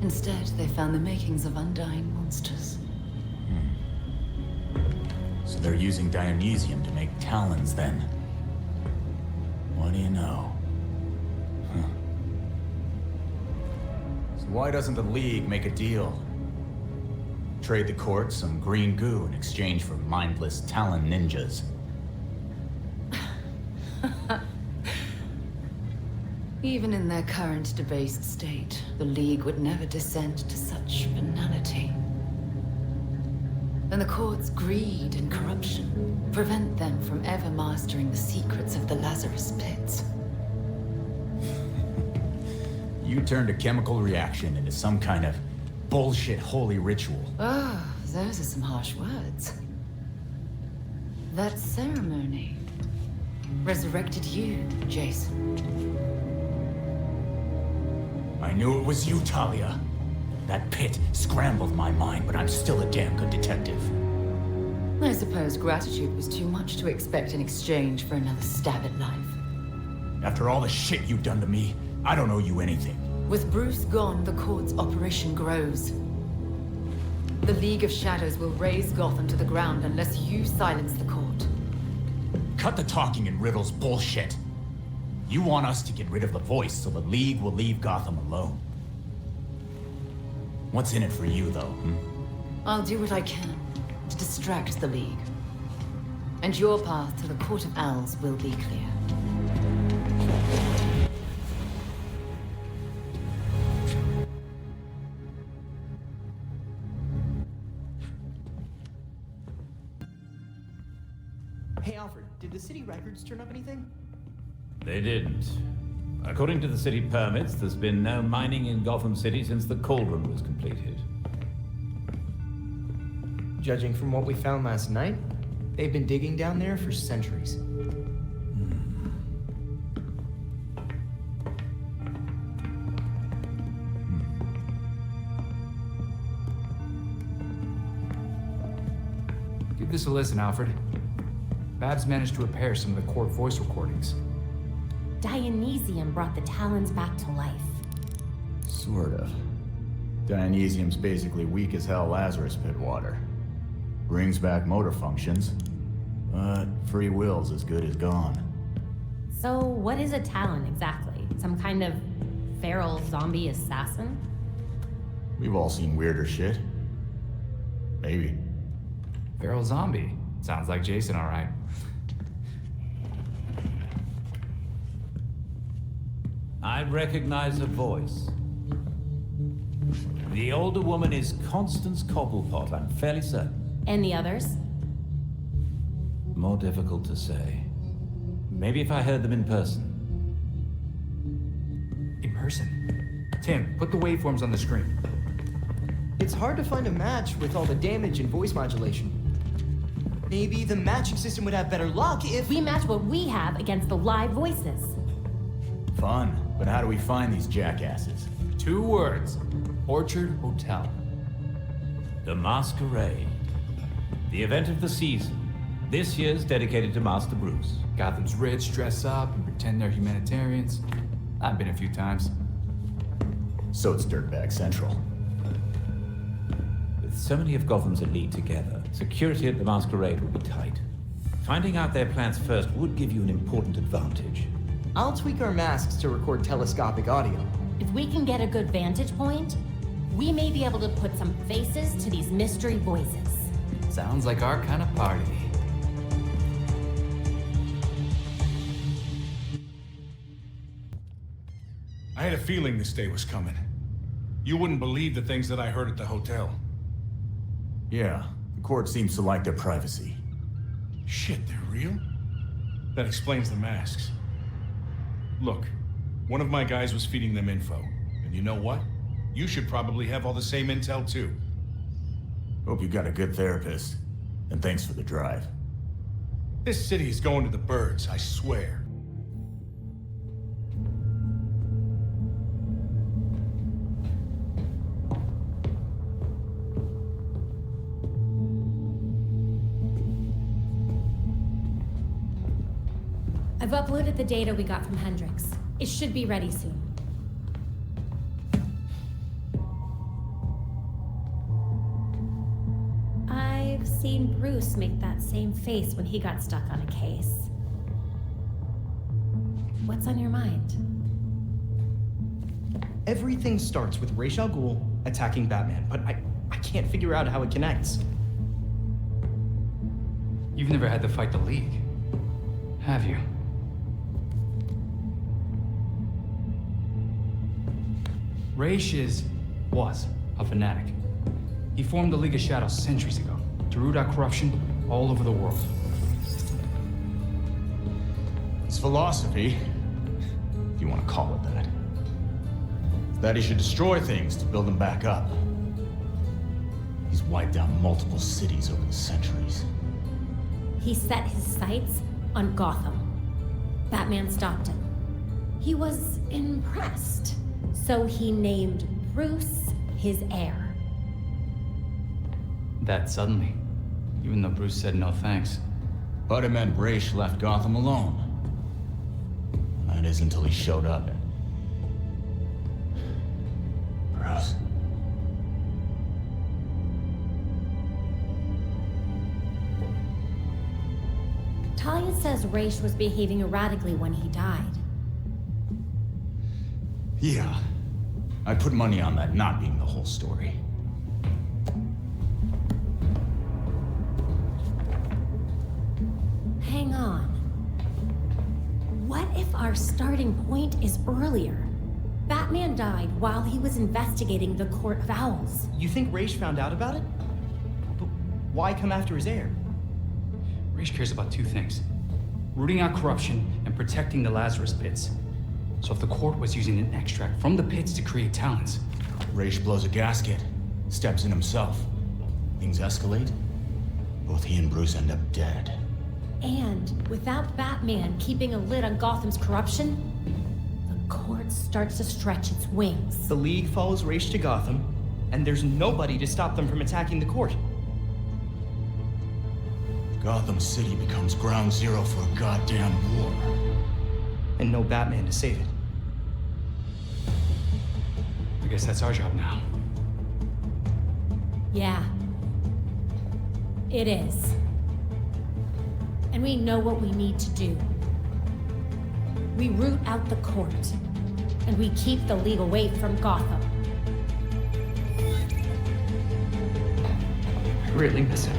Instead, they found the makings of undying monsters. So they're using Dionysium to make talons then. What do you know? Huh. So why doesn't the League make a deal? Trade the court some green goo in exchange for mindless talon ninjas. Even in their current debased state, the League would never descend to such banality. And the court's greed and corruption prevent them from ever mastering the secrets of the Lazarus Pits. You turned a chemical reaction into some kind of bullshit holy ritual. Oh, those are some harsh words. That ceremony resurrected you, Jason. I knew it was you, Talia. That pit scrambled my mind, but I'm still a damn good detective. I suppose gratitude was too much to expect in exchange for another stab at life. After all the shit you've done to me, I don't owe you anything. With Bruce gone, the court's operation grows. The League of Shadows will raze Gotham to the ground unless you silence the court. Cut the talking and riddles bullshit. You want us to get rid of the voice so the League will leave Gotham alone. What's in it for you, though, I'll do what I can to distract the League. And your path to the Court of Owls will be clear. Hey, Alfred, did the city records turn up anything? They didn't. According to the city permits, there's been no mining in Gotham City since the Cauldron was completed. Judging from what we found last night, they've been digging down there for centuries. Give this a listen, Alfred. Babs managed to repair some of the court voice recordings. Dionysium brought the Talons back to life. Sort of. Dionysium's basically weak as hell Lazarus Pit water. Brings back motor functions, but free will's as good as gone. So what is a Talon exactly? Some kind of feral zombie assassin? We've all seen weirder shit. Maybe. Feral zombie. Sounds like Jason, all right. I recognize a voice. The older woman is Constance Cobblepot, I'm fairly certain. And the others? More difficult to say. Maybe if I heard them in person. In person? Tim, put the waveforms on the screen. It's hard to find a match with all the damage and voice modulation. Maybe the matching system would have better luck if we match what we have against the live voices. Fun, but how do we find these jackasses? 2 words. Orchard Hotel. The Masquerade. The event of the season. This year's dedicated to Master Bruce. Gotham's rich dress up and pretend they're humanitarians. I've been a few times. So it's Dirtbag Central. With so many of Gotham's elite together, security at the Masquerade will be tight. Finding out their plans first would give you an important advantage. I'll tweak our masks to record telescopic audio. If we can get a good vantage point, we may be able to put some faces to these mystery voices. Sounds like our kind of party. I had a feeling this day was coming. You wouldn't believe the things that I heard at the hotel. Yeah, the court seems to like their privacy. Shit, they're real? That explains the masks. Look, one of my guys was feeding them info. And you know what? You should probably have all the same intel too. Hope you got a good therapist. And thanks for the drive. This city is going to the birds, I swear. I've uploaded the data we got from Hendrix. It should be ready soon. I've seen seen Bruce make that same face when he got stuck on a case. What's on your mind? Everything starts with Ra's al Ghul attacking Batman, but I can't figure out how it connects. You've never had to fight the League, have you? Ra's was a fanatic. He formed the League of Shadows centuries ago to root out corruption all over the world. His philosophy, if you want to call it that, is that he should destroy things to build them back up. He's wiped out multiple cities over the centuries. He set his sights on Gotham. Batman stopped him. He was impressed, so he named Bruce his heir. That suddenly, even though Bruce said no thanks. But it meant Ra's left Gotham alone. That is until he showed up. Bruce. Talia says Ra's was behaving erratically when he died. Yeah. I'd put money on that not being the whole story. Hang on. What if our starting point is earlier? Batman died while he was investigating the Court of Owls. You think Ra's found out about it? But why come after his heir? Ra's cares about two things: rooting out corruption and protecting the Lazarus Pits. So if the court was using an extract from the pits to create talents... Ra's blows a gasket, steps in himself. Things escalate. Both he and Bruce end up dead. And without Batman keeping a lid on Gotham's corruption, the court starts to stretch its wings. The League follows Ra's to Gotham, and there's nobody to stop them from attacking the court. Gotham City becomes ground zero for a goddamn war. And no Batman to save it. I guess that's our job now. Yeah. It is. And we know what we need to do. We root out the court, and we keep the League away from Gotham. I really miss him.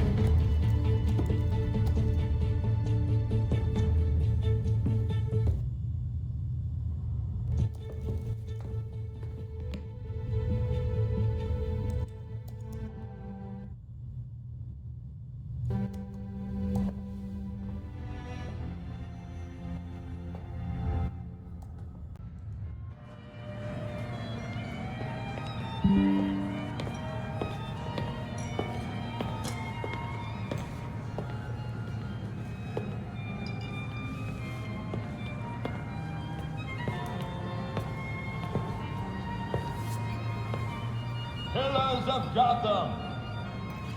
Pillars of Gotham,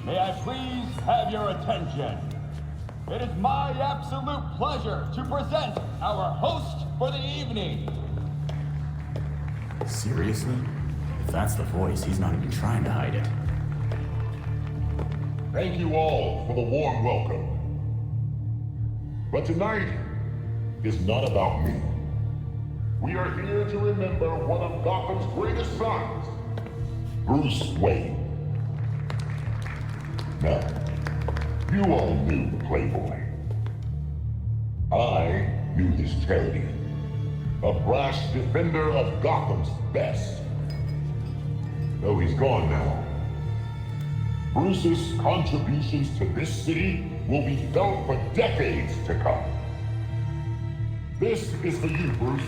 may I please have your attention? It is my absolute pleasure to present our host for the evening. Seriously? If that's the voice, he's not even trying to hide it. Thank you all for the warm welcome. But tonight is not about me. We are here to remember one of Gotham's greatest sons, Bruce Wayne. Now, you all knew the Playboy. I knew his charity. A brash defender of Gotham's best. Though he's gone now, Bruce's contributions to this city will be felt for decades to come. This is for you, Bruce.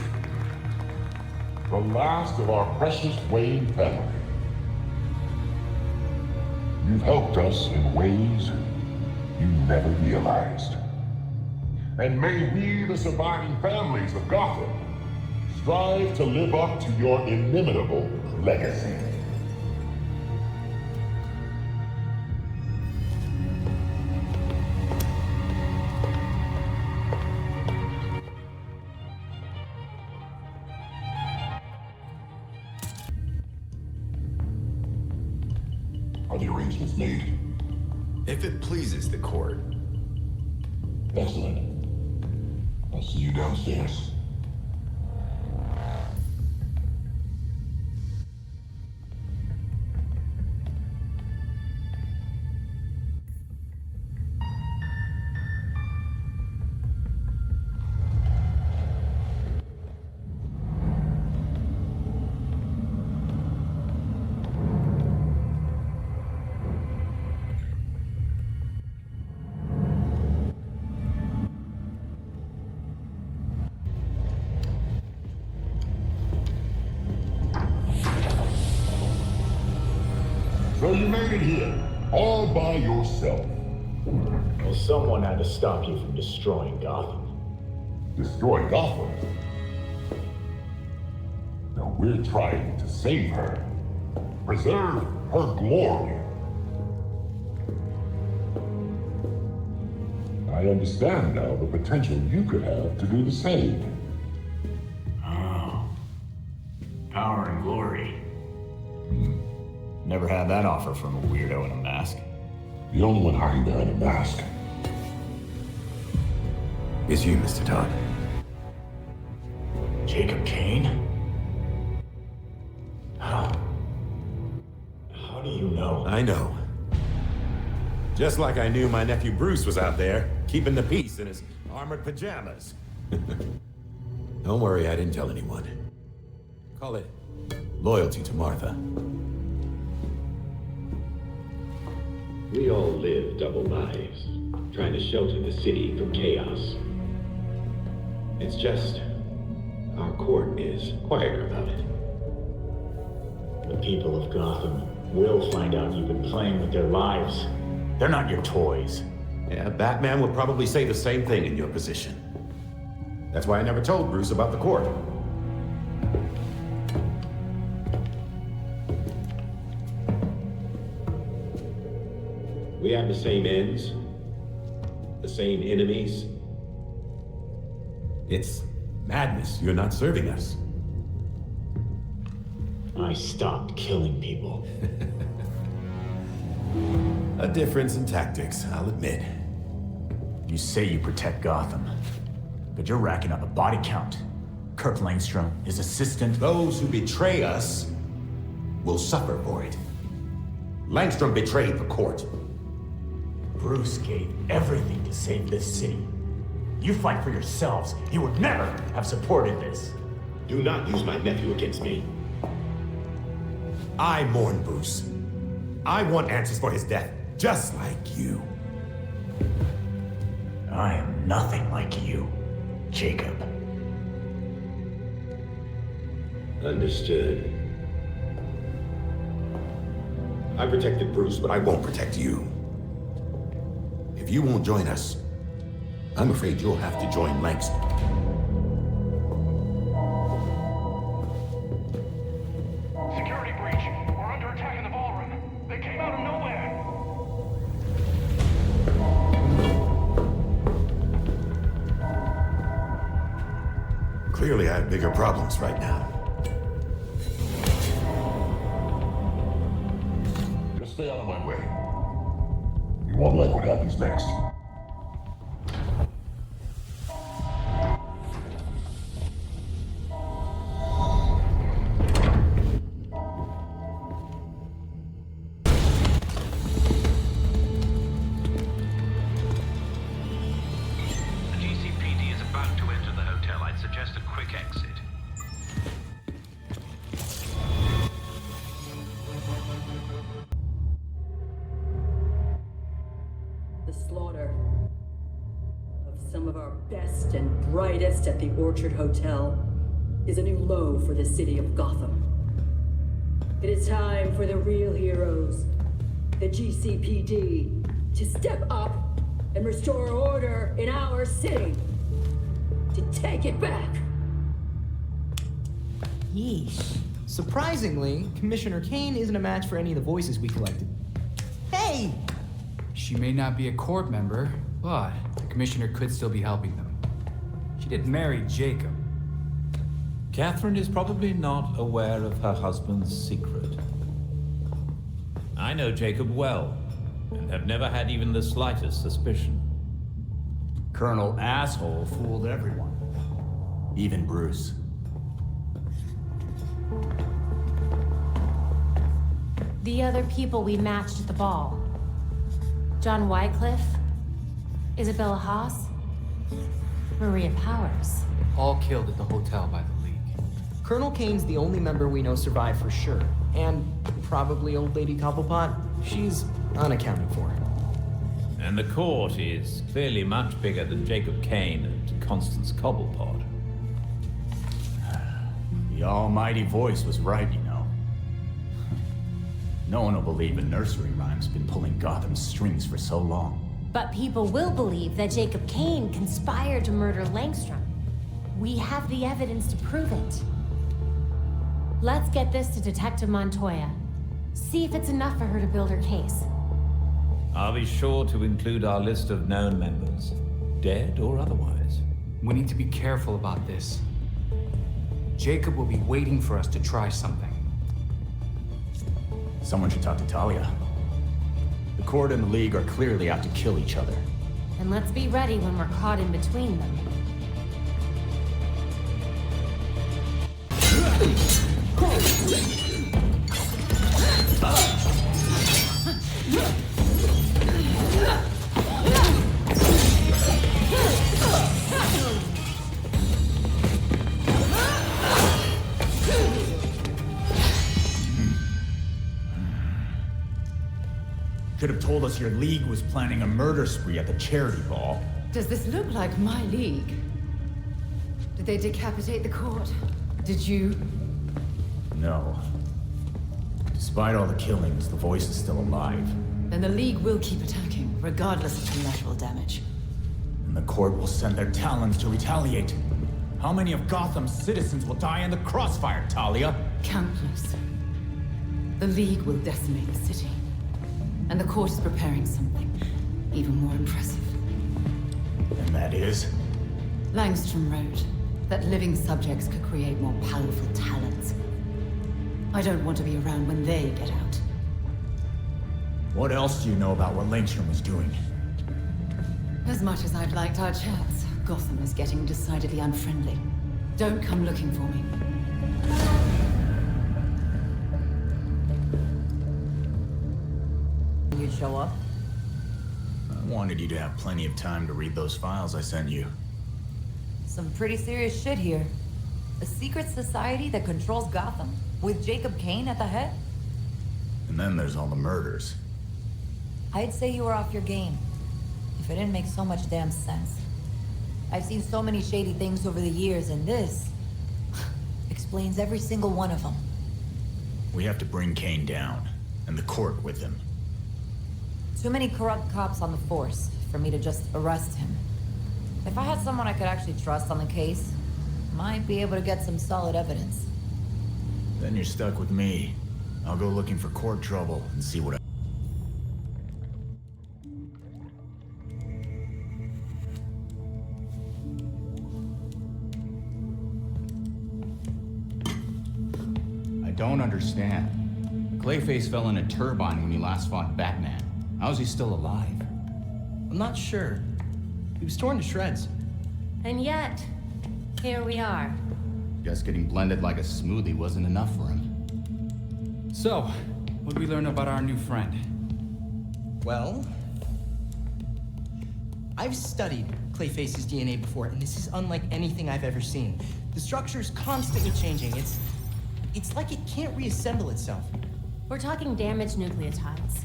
The last of our precious Wayne family. You've helped us in ways you never realized. And may we, the surviving families of Gotham, strive to live up to your inimitable legacy. Are the arrangements made? If it pleases the court. Excellent. I'll see you downstairs. So you made it here, all by yourself. Well, someone had to stop you from destroying Gotham. Destroy Gotham? Now we're trying to save her. Preserve her glory. I understand now the potential you could have to do the same. Oh. Power and glory. Never had that offer from a weirdo in a mask. The only one hiding behind a mask. It's you, Mr. Todd. Jacob Kane? How do you know? I know. Just like I knew my nephew Bruce was out there, keeping the peace in his armored pajamas. Don't worry, I didn't tell anyone. Call it loyalty to Martha. We all live double lives, trying to shelter the city from chaos. It's just, our court is quieter about it. The people of Gotham will find out you've been playing with their lives. They're not your toys. Yeah, Batman would probably say the same thing in your position. That's why I never told Bruce about the court. We have the same ends, the same enemies. It's madness. You're not serving us. I stopped killing people. A difference in tactics, I'll admit. You say you protect Gotham, but you're racking up a body count. Kirk Langstrom, his assistant. Those who betray us will suffer for it. Langstrom betrayed the court. Bruce gave everything to save this city. You fight for yourselves. He would never have supported this. Do not use my nephew against me. I mourn Bruce. I want answers for his death, just like you. I am nothing like you, Jacob. Understood. I protected Bruce, but I won't protect you. If you won't join us, I'm afraid you'll have to join Langston. Security breach. We're under attack in the ballroom. They came out of nowhere. Clearly, I have bigger problems right now. Just stay out of my way. You won't like what happens next. At the Orchard Hotel is a new low for the city of Gotham. It is time for the real heroes, the GCPD, to step up and restore order in our city. To take it back. Yeesh. Surprisingly, Commissioner Kane isn't a match for any of the voices we collected. Hey! She may not be a court member, but the commissioner could still be helping them. She did marry Jacob. Catherine is probably not aware of her husband's secret. I know Jacob well. and have never had even the slightest suspicion. Colonel Asshole fooled everyone. Even Bruce. The other people we matched at the ball. John Wycliffe, Isabella Haas, Maria Powers. All killed at the hotel by the League. Colonel Kane's the only member we know survived for sure. And probably Old Lady Cobblepot. She's unaccounted for. And the court is clearly much bigger than Jacob Kane and Constance Cobblepot. The almighty voice was right, you know. No one will believe a nursery rhyme's been pulling Gotham's strings for so long. But people will believe that Jacob Kane conspired to murder Langstrom. We have the evidence to prove it. Let's get this to Detective Montoya. See if it's enough for her to build her case. I'll be sure to include our list of known members, dead or otherwise. We need to be careful about this. Jacob will be waiting for us to try something. Someone should talk to Talia. The court and the League are clearly out to kill each other. And let's be ready when we're caught in between them. Could have told us your League was planning a murder spree at the charity ball. Does this look like my League? Did they decapitate the court? Did you? No. Despite all the killings, the voice is still alive. Then the League will keep attacking, regardless of collateral damage. And the court will send their talons to retaliate. How many of Gotham's citizens will die in the crossfire, Talia? Countless. The League will decimate the city. And the court is preparing something even more impressive. And that is? Langstrom wrote that living subjects could create more powerful talents. I don't want to be around when they get out. What else do you know about what Langstrom was doing? As much as I've liked our chats, Gotham is getting decidedly unfriendly. Don't come looking for me. You'd show up? I wanted you to have plenty of time to read those files I sent you. Some pretty serious shit here. A secret society that controls Gotham, with Jacob Kane at the head? And then there's all the murders. I'd say you were off your game, if it didn't make so much damn sense. I've seen so many shady things over the years, and this explains every single one of them. We have to bring Kane down, and the court with him. Too many corrupt cops on the force for me to just arrest him. If I had someone I could actually trust on the case, might be able to get some solid evidence. Then you're stuck with me. I'll go looking for court trouble and see what I don't understand. Clayface fell in a turbine when he last fought Batman. How's he still alive? I'm not sure. He was torn to shreds. And yet, here we are. Guess getting blended like a smoothie wasn't enough for him. So, what did we learn about our new friend? Well, I've studied Clayface's DNA before, and this is unlike anything I've ever seen. The structure's constantly changing. It's like it can't reassemble itself. We're talking damaged nucleotides,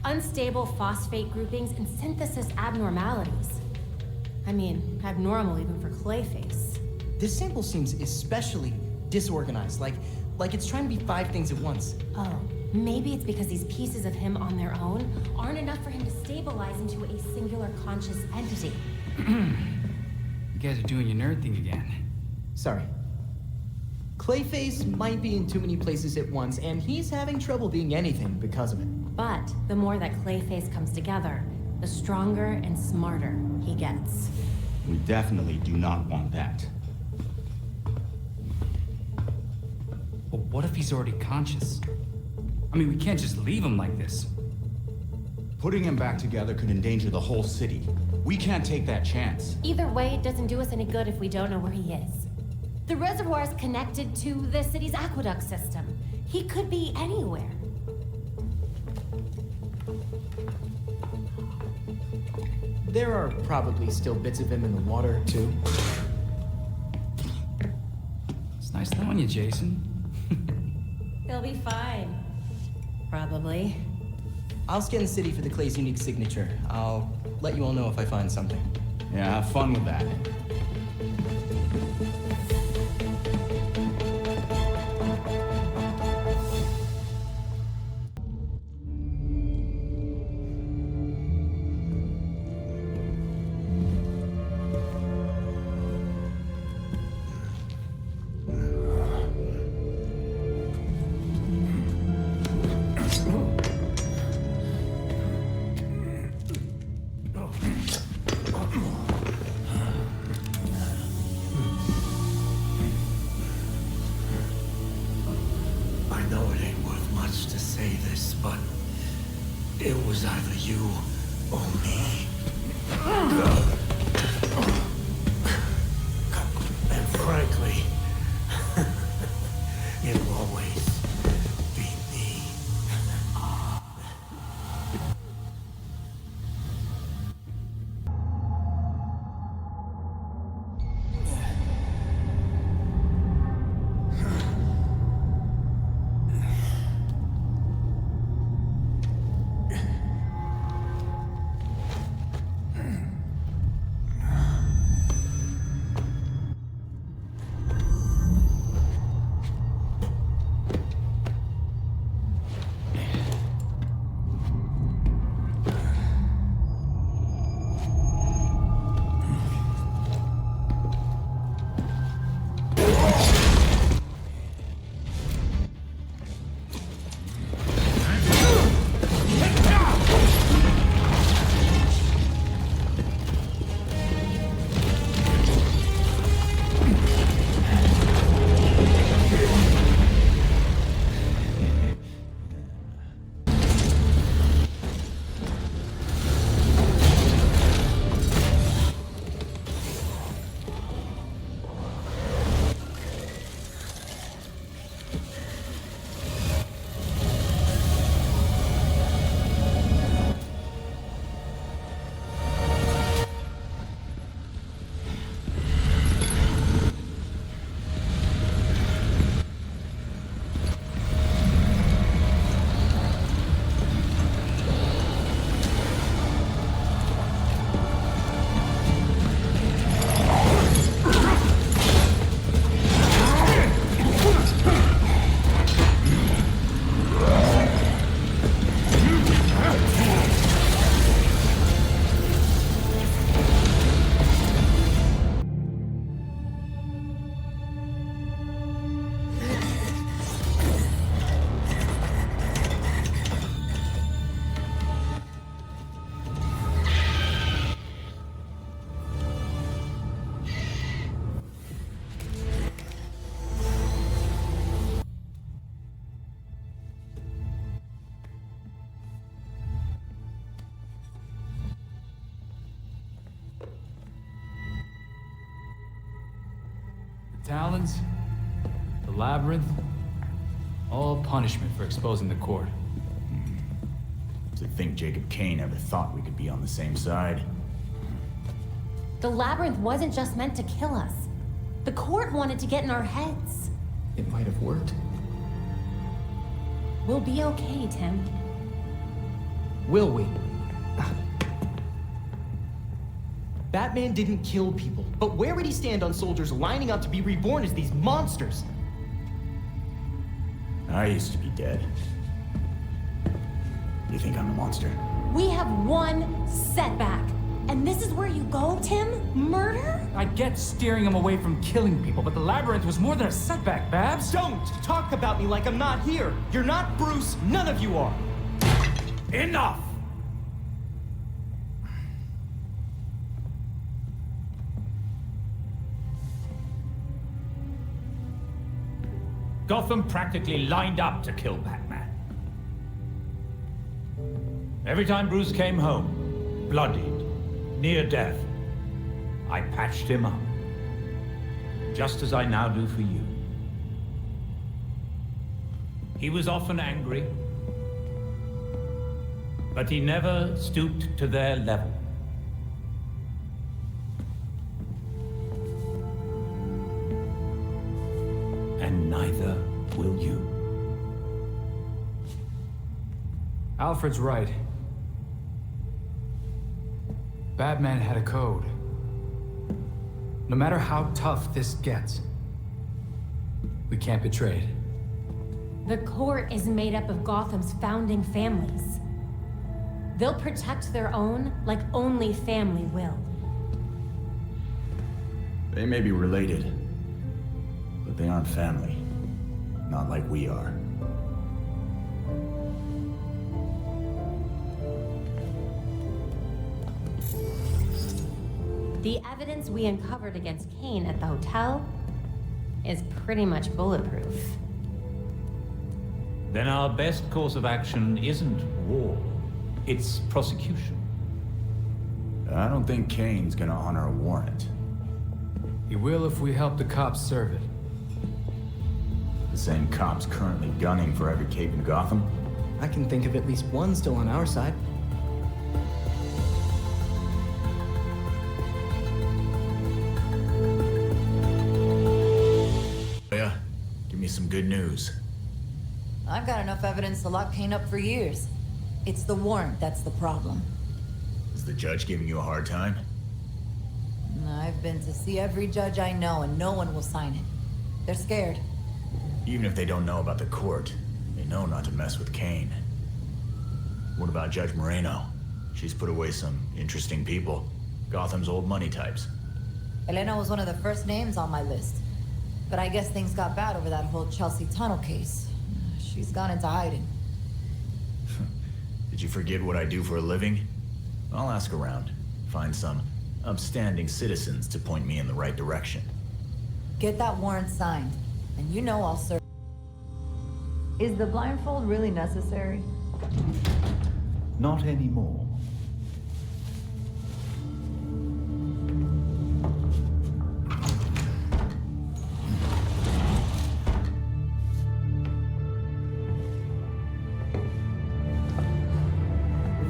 unstable phosphate groupings, and synthesis abnormalities. I mean, abnormal even for Clayface. This sample seems especially disorganized, like it's trying to be 5 things at once. Oh, maybe it's because these pieces of him on their own aren't enough for him to stabilize into a singular conscious entity. You guys are doing your nerd thing again. Sorry. Clayface might be in too many places at once, and he's having trouble being anything because of it. But the more that Clayface comes together, the stronger and smarter he gets. We definitely do not want that. But what if he's already conscious? I mean, we can't just leave him like this. Putting him back together could endanger the whole city. We can't take that chance. Either way, it doesn't do us any good if we don't know where he is. The reservoir is connected to the city's aqueduct system. He could be anywhere. There are probably still bits of him in the water, too. It's nice knowing you, Jason. He'll be fine. Probably. I'll scan the city for the Clay's unique signature. I'll let you all know if I find something. Yeah, have fun with that. It was either you or me. And frankly, it'll always be me. Talons, the labyrinth, all punishment for exposing the court. To think Jacob Kane ever thought we could be on the same side. The labyrinth wasn't just meant to kill us. The court wanted to get in our heads. It might have worked. We'll be okay, Tim. Will we? Batman didn't kill people, but where would he stand on soldiers lining up to be reborn as these monsters? I used to be dead. You think I'm a monster? We have one setback, and this is where you go, Tim? Murder? I get steering him away from killing people, but the labyrinth was more than a setback, Babs. Don't talk about me like I'm not here. You're not Bruce, none of you are. Enough! Gotham practically lined up to kill Batman. Every time Bruce came home, bloodied, near death, I patched him up. Just as I now do for you. He was often angry, but he never stooped to their level. And neither will you. Alfred's right. Batman had a code. No matter how tough this gets, we can't betray it. The court is made up of Gotham's founding families. They'll protect their own like only family will. They may be related, but they aren't family. Not like we are. The evidence we uncovered against Kane at the hotel is pretty much bulletproof. Then our best course of action isn't war, it's prosecution. I don't think Kane's gonna honor a warrant. He will if we help the cops serve it. The same cops currently gunning for every cape in Gotham? I can think of at least one still on our side. Yeah, give me some good news. I've got enough evidence to lock Kane up for years. It's the warrant that's the problem. Is the judge giving you a hard time? I've been to see every judge I know, and no one will sign it. They're scared. Even if they don't know about the court, they know not to mess with Kane. What about Judge Moreno? She's put away some interesting people. Gotham's old money types. Elena was one of the first names on my list. But I guess things got bad over that whole Chelsea tunnel case. She's gone into hiding. Did you forget what I do for a living? I'll ask around. Find some upstanding citizens to point me in the right direction. Get that warrant signed, and you know I'll serve. Is the blindfold really necessary? Not anymore.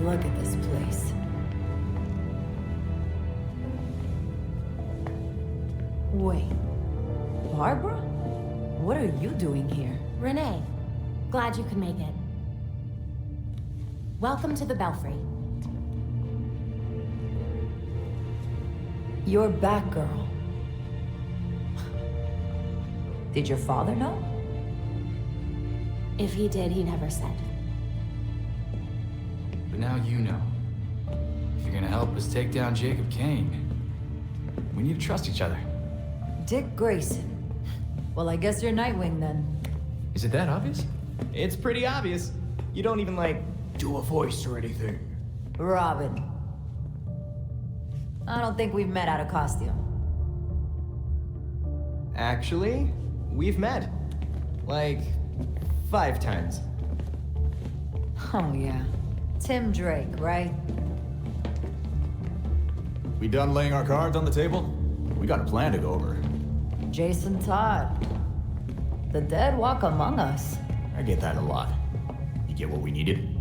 Look at this place. Wait, Barbara? What are you doing here? Renee, glad you could make it. Welcome to the Belfry. You're Batgirl. Did your father know? If he did, he never said. But now you know. If you're gonna help us take down Jacob Kane, we need to trust each other. Dick Grayson. Well, I guess you're Nightwing then. Is it that obvious? It's pretty obvious. You don't even, like, do a voice or anything. Robin. I don't think we've met out of costume. Actually, we've met. Like, 5 times. Oh, yeah. Tim Drake, right? We done laying our cards on the table? We got a plan to go over. Jason Todd. The dead walk among us. I get that a lot. You get what we needed?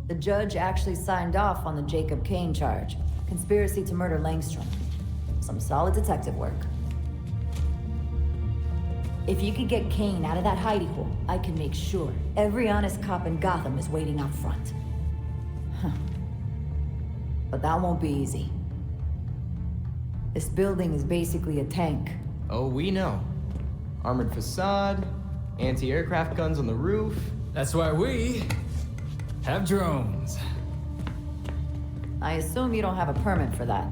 The judge actually signed off on the Jacob Kane charge. Conspiracy to murder Langstrom. Some solid detective work. If you could get Kane out of that hidey hole, I can make sure every honest cop in Gotham is waiting out front. Huh. But that won't be easy. This building is basically a tank. Oh, we know. Armored facade, anti-aircraft guns on the roof. That's why we have drones. I assume you don't have a permit for that.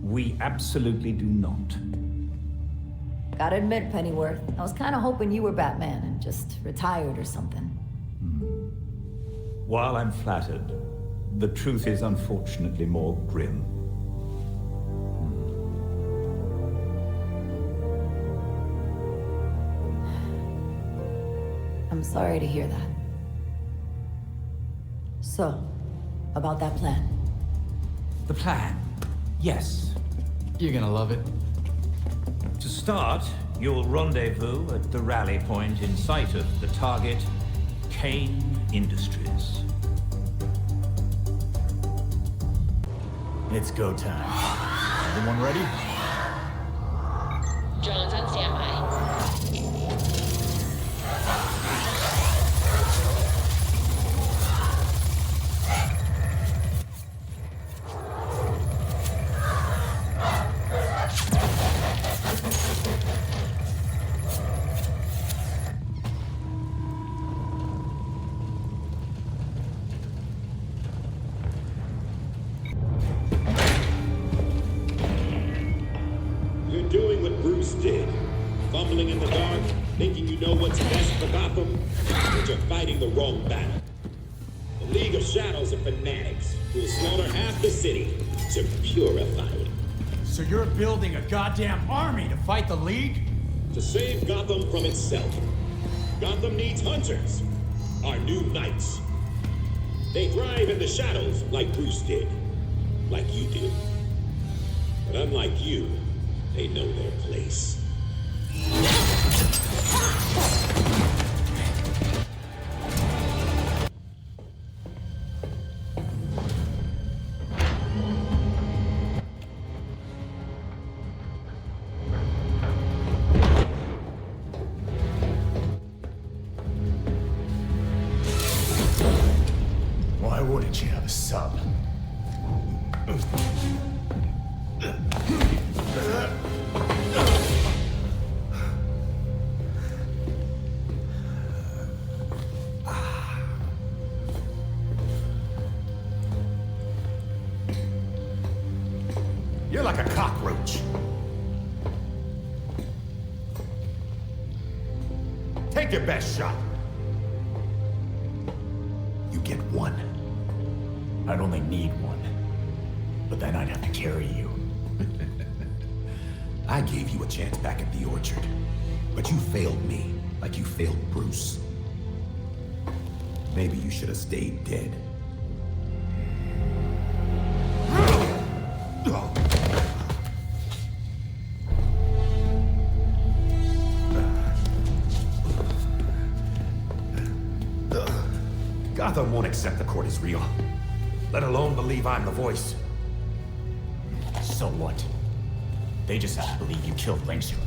We absolutely do not. Gotta admit, Pennyworth, I was kinda hoping you were Batman and just retired or something. While I'm flattered, the truth is unfortunately more grim. I'm sorry to hear that. So, about that plan. The plan? Yes. You're gonna love it. To start, you'll rendezvous at the rally point in sight of the target, Kane Industries. It's go time. Everyone ready? Drones on standby. You're doing what Bruce did. Fumbling in the dark, thinking you know what's best for Gotham, but you're fighting the wrong battle. The League of Shadows are fanatics who will slaughter half the city to purify it. So you're building a goddamn army to fight the League? To save Gotham from itself. Gotham needs hunters, our new knights. They thrive in the shadows like Bruce did, like you did. But unlike you, they know their place. Why wouldn't you have a sub? You're like a cockroach. Take your best shot. You get one. I'd only need one. But then I'd have to carry you. I gave you a chance back at the orchard, but you failed me like you failed Bruce. Maybe you should have stayed dead. Gotham won't accept the court is real, let alone believe I'm the voice. So what? They just have to believe you killed Langstrom.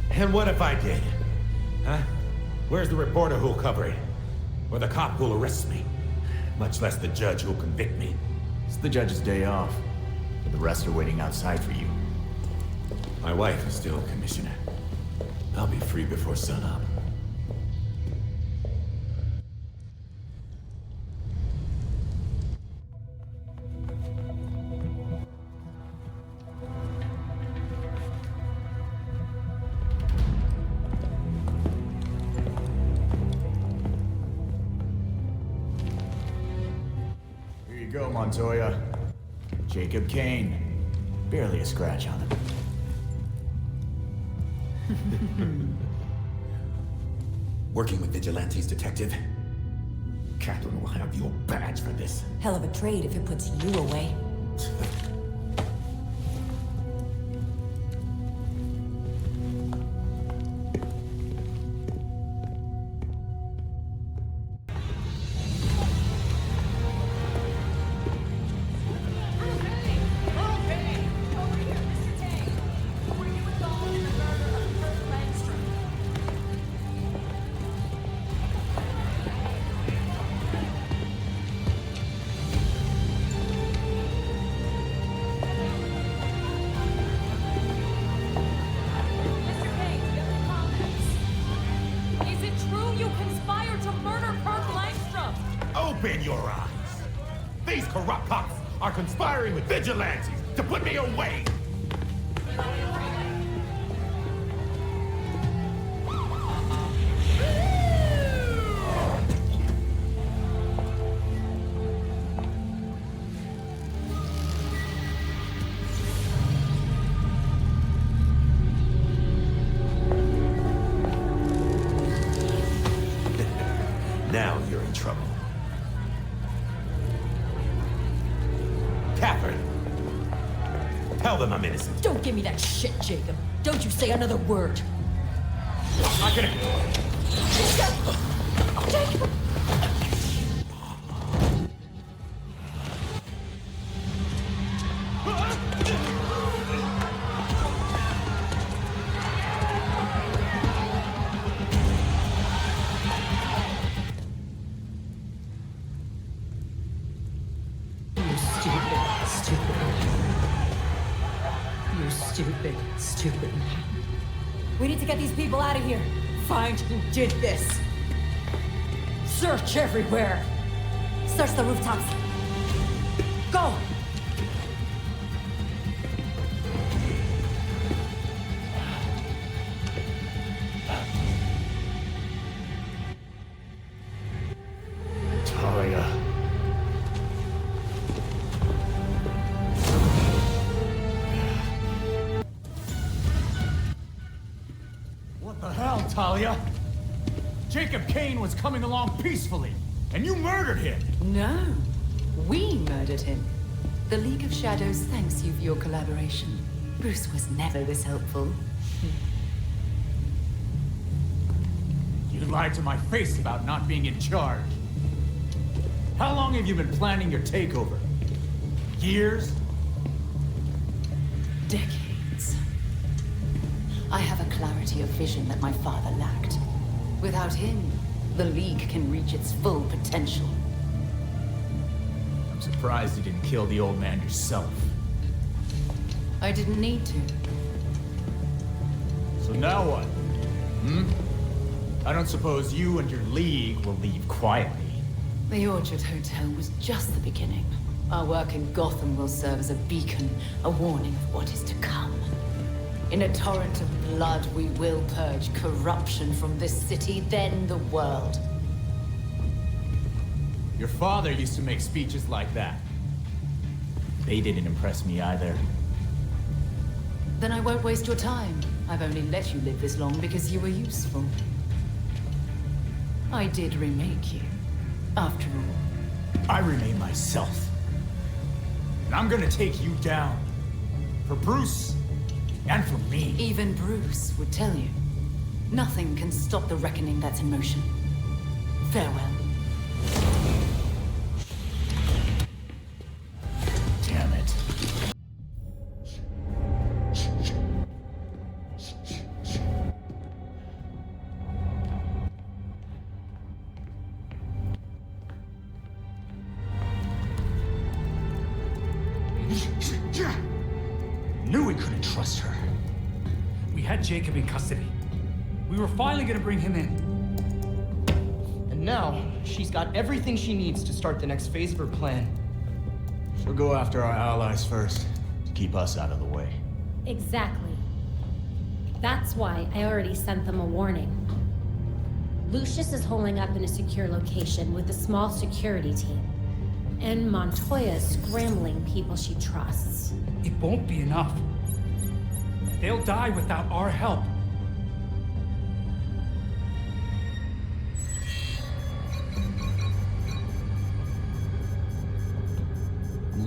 And what if I did? Huh? Where's the reporter who'll cover it? Or the cop who'll arrest me? Much less the judge who'll convict me. It's the judge's day off. But the rest are waiting outside for you. My wife is still commissioner. I'll be free before sunup. Here you go, Montoya. Jacob Kane. Barely a scratch on him. Working with vigilantes, detective? Catherine will have your badge for this. Hell of a trade if it puts you away. Open your eyes! These corrupt cops are conspiring with vigilantes to put me away! Now you're in trouble. Tell them I'm innocent. Don't give me that shit, Jacob. Don't you say another word. I'm not gonna... Jacob! Stupid. We need to get these people out of here. Find who did this. Search everywhere. Search the rooftops. Go! Talia. What the hell, Talia? Jacob Kane was coming along peacefully, and you murdered him! No, we murdered him. The League of Shadows thanks you for your collaboration. Bruce was never this helpful. You lied to my face about not being in charge. How long have you been planning your takeover? Years? Decades. I have a clarity of vision that my father lacked. Without him, the League can reach its full potential. I'm surprised you didn't kill the old man yourself. I didn't need to. So now what? I don't suppose you and your League will leave quietly. The Orchard Hotel was just the beginning. Our work in Gotham will serve as a beacon, a warning of what is to come. In a torrent of blood, we will purge corruption from this city, then the world. Your father used to make speeches like that. They didn't impress me either. Then I won't waste your time. I've only let you live this long because you were useful. I did remake you, after all. I remade myself. And I'm gonna take you down. For Bruce, and for me. Even Bruce would tell you. Nothing can stop the reckoning that's in motion. Farewell. Damn it. Knew we couldn't trust her. We had Jacob in custody. We were finally gonna bring him in. And now, she's got everything she needs to start the next phase of her plan. She'll go after our allies first, to keep us out of the way. Exactly. That's why I already sent them a warning. Lucius is holding up in a secure location with a small security team. And Montoya is scrambling people she trusts. It won't be enough. They'll die without our help.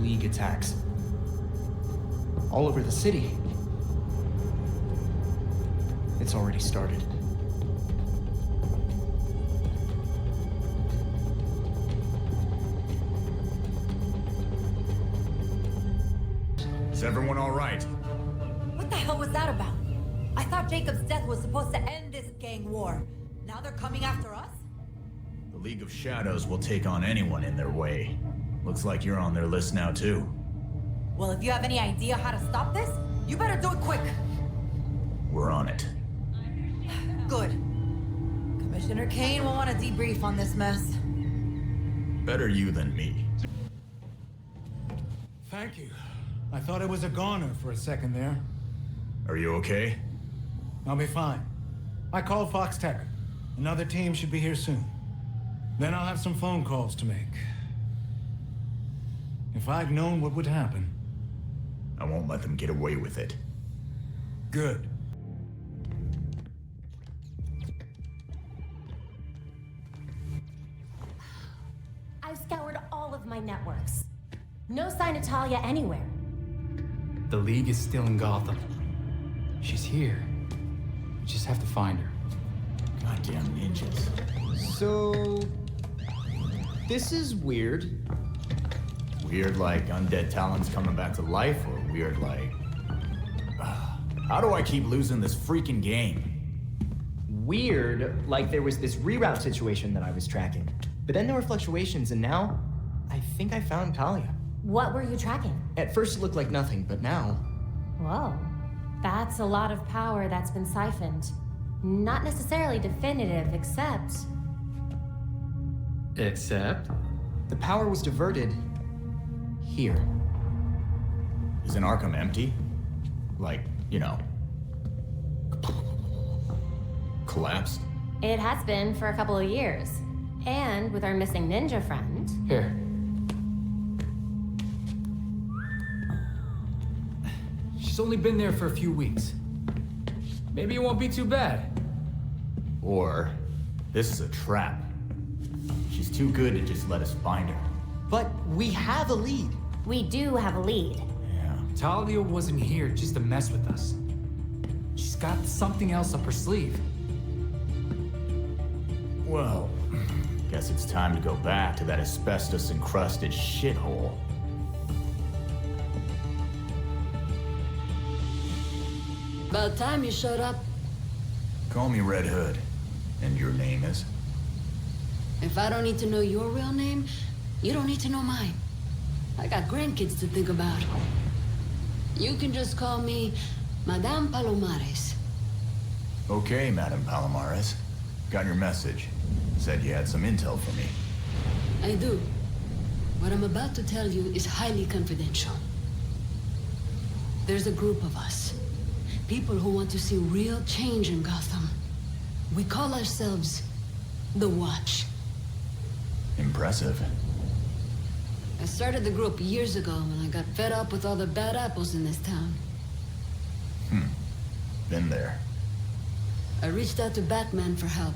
League attacks. All over the city. It's already started. Is everyone all right? What the hell was that about? I thought Jacob's death was supposed to end this gang war. Now they're coming after us? The League of Shadows will take on anyone in their way. Looks like you're on their list now, too. Well, if you have any idea how to stop this, you better do it quick. We're on it. Good. Commissioner Kane will want to debrief on this mess. Better you than me. Thank you. I thought I was a goner for a second there. Are you okay? I'll be fine. I called Fox Tech. Another team should be here soon. Then I'll have some phone calls to make. If I'd known what would happen. I won't let them get away with it. Good. I've scoured all of my networks. No sign of Talia anywhere. The League is still in Gotham. She's here. We just have to find her. Goddamn ninjas. So... this is weird. Weird like undead talents coming back to life, or weird like... how do I keep losing this freaking game? Weird, like there was this reroute situation that I was tracking. But then there were fluctuations, and now, I think I found Talia. What were you tracking? At first it looked like nothing, but now... Whoa. That's a lot of power that's been siphoned. Not necessarily definitive, except... Except? The power was diverted... here. Isn't Arkham empty? Like, you know... collapsed? It has been for a couple of years. And with our missing ninja friend... Here. She's only been there for a few weeks. Maybe it won't be too bad. Or, this is a trap. She's too good to just let us find her. But we have a lead. We do have a lead. Yeah. Talia wasn't here just to mess with us. She's got something else up her sleeve. Well, guess it's time to go back to that asbestos-encrusted shithole. About time you showed up. Call me Red Hood. And your name is? If I don't need to know your real name, you don't need to know mine. I got grandkids to think about. You can just call me Madame Palomares. Okay, Madame Palomares. Got your message. Said you had some intel for me. I do. What I'm about to tell you is highly confidential. There's a group of us. People who want to see real change in Gotham. We call ourselves the Watch. Impressive. I started the group years ago when I got fed up with all the bad apples in this town. Been there. I reached out to Batman for help.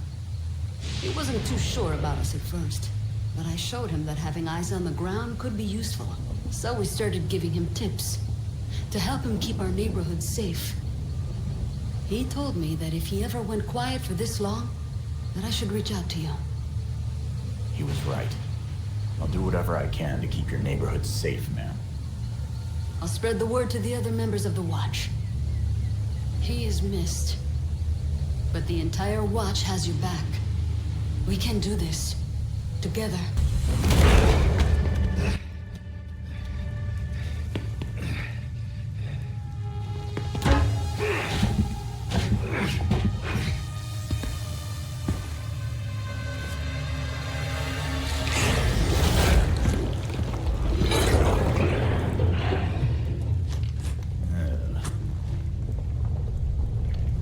He wasn't too sure about us at first, but I showed him that having eyes on the ground could be useful. So we started giving him tips to help him keep our neighborhood safe. He told me that if he ever went quiet for this long, that I should reach out to you. He was right. I'll do whatever I can to keep your neighborhood safe, ma'am. I'll spread the word to the other members of the Watch. He is missed, but the entire Watch has your back. We can do this together.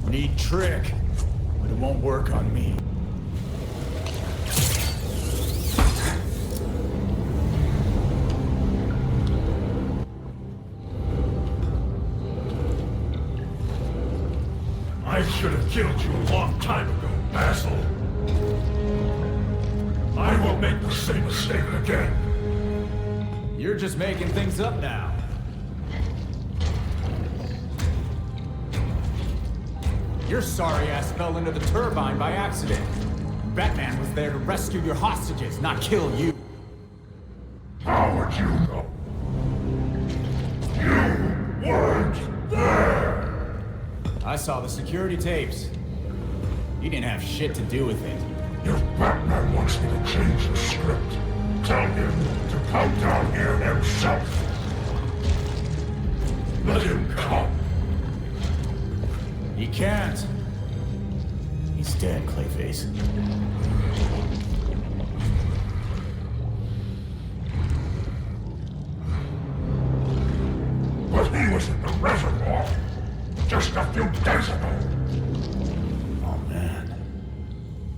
Neat trick, but it won't work on me. I should have killed you a long time ago, Basil. I won't make the same mistake again. You're just making things up now. Your sorry ass fell into the turbine by accident. Batman was there to rescue your hostages, not kill you. How would you know? You weren't there! I saw the security tapes. You didn't have shit to do with it. If Batman wants me to change the script, tell him to come down here himself. Let him come. He can't. He's dead, Clayface. But he was in the reservoir just a few days ago. Oh, man.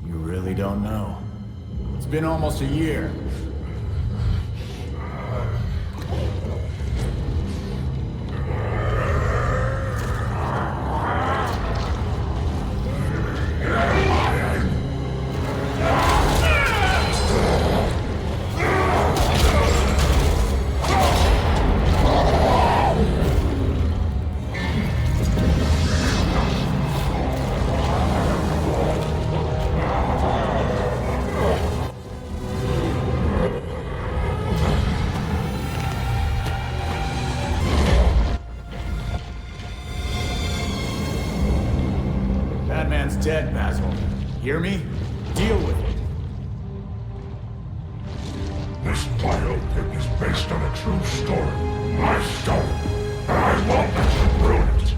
You really don't know. It's been almost a year. dead, Basil. Hear me? Deal with it. This biopic is based on a true story. My story. And I won't let you ruin it.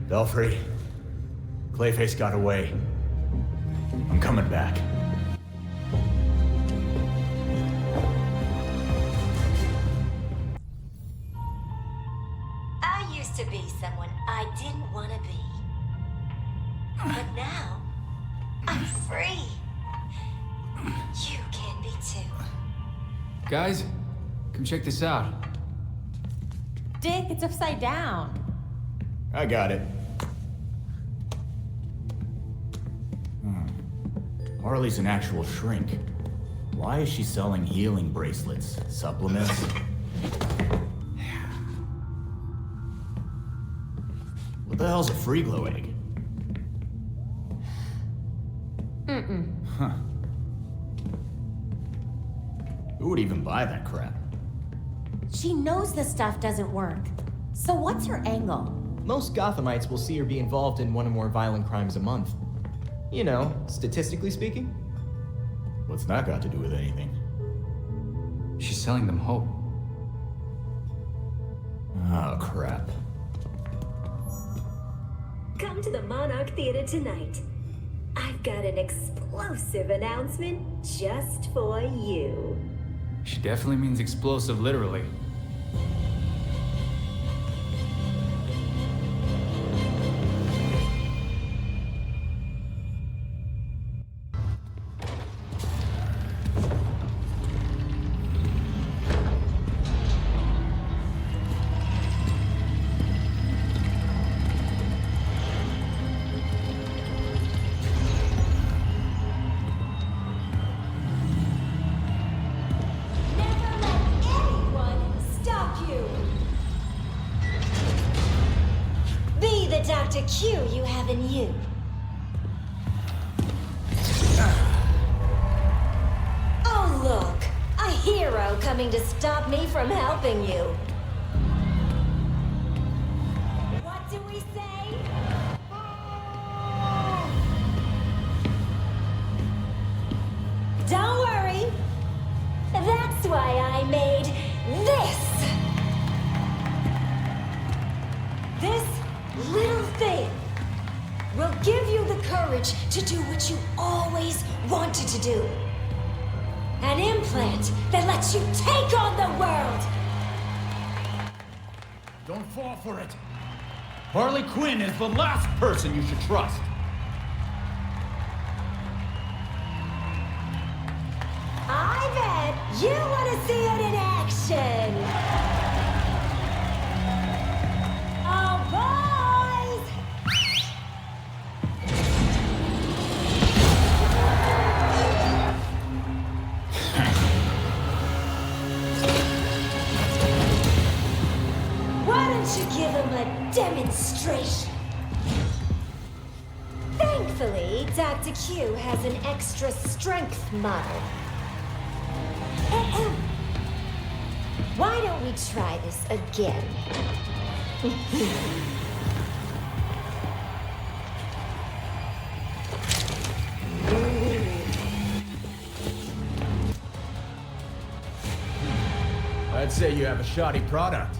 Belfry, Clayface got away. I'm coming back. I used to be someone I didn't want to be. But now, I'm free. You can be too. Guys, come check this out. Dick, it's upside down. I got it. Harley's an actual shrink. Why is she selling healing bracelets? Supplements? What the hell's a free glow egg? Huh. Who would even buy that crap? She knows this stuff doesn't work. So what's her angle? Most Gothamites will see her be involved in one or more violent crimes a month. You know, statistically speaking. What's that got to do with anything? She's selling them hope. Oh, crap. Come to the Monarch Theater tonight. I've got an explosive announcement just for you. She definitely means explosive, literally. Dr. Q you have in you. Oh, look! A hero coming to stop me from helping you. What do we say? Don't worry. That's why I made this. This little thing will give you the courage to do what you always wanted to do. An implant that lets you take on the world! Don't fall for it. Harley Quinn is the last person you should trust. I bet you want to see it in action! Oh, boys! Why don't you give him a demonstration? Thankfully, Dr. Q has an extra strength model. Why don't we try this again? I'd say you have a shoddy product.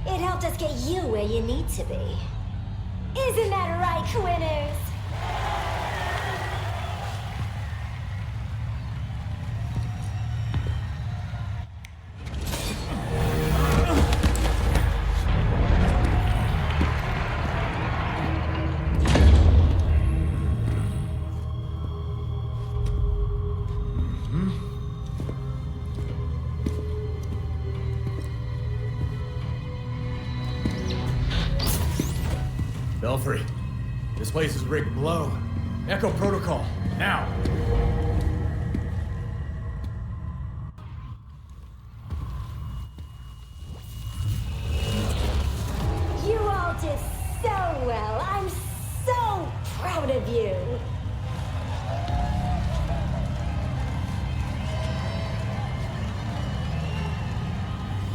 It helped us get you where you need to be. Isn't that right, Quinners? Belfry, this place is rigged low. Echo protocol, now! You all did so well. I'm so proud of you.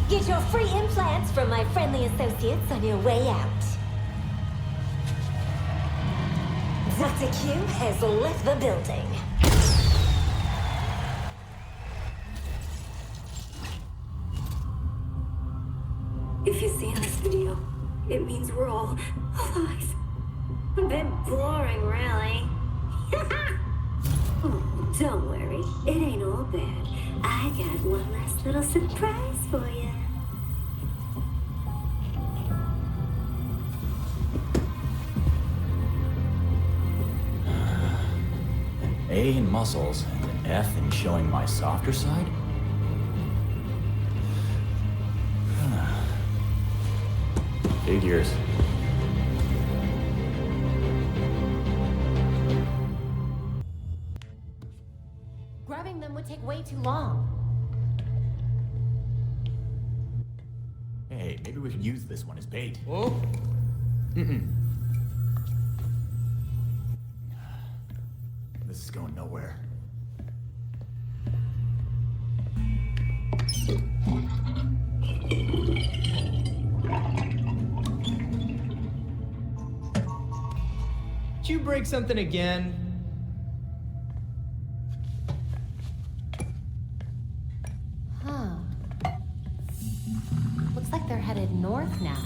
Get your free implants from my friendly associates on your way out. Dr. Q has left the building. If you've seen this video, it means we're all alive. A bit boring, really. Oh, don't worry. It ain't all bad. I got one last little surprise for you. A in muscles and an F in showing my softer side? Figures. Grabbing them would take way too long. Hey, maybe we could use this one as bait. Oh? This is going nowhere. Did you break something again? Huh. Looks like they're headed north now.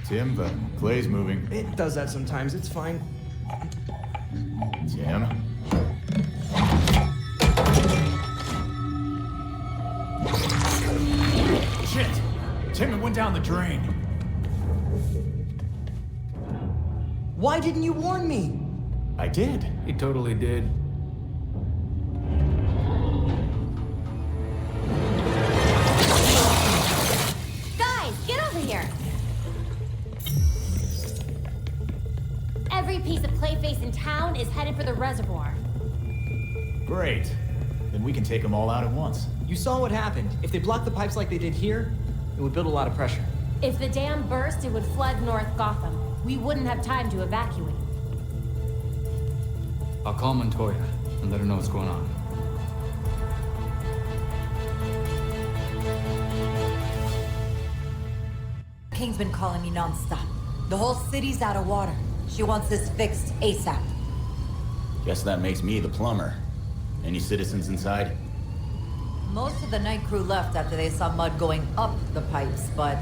Tim, the clay's moving. It does that sometimes, it's fine. Tim? Shit! Tim, it went down the drain. Why didn't you warn me? I did. He totally did. Guys, get over here! Every piece of Clayface in town is headed for the reservoir. Great. Then we can take them all out at once. You saw what happened. If they blocked the pipes like they did here, it would build a lot of pressure. If the dam burst, it would flood North Gotham. We wouldn't have time to evacuate. I'll call Montoya and let her know what's going on. King's been calling me non-stop. The whole city's out of water. She wants this fixed ASAP. Guess that makes me the plumber. Any citizens inside? Most of the night crew left after they saw mud going up the pipes, but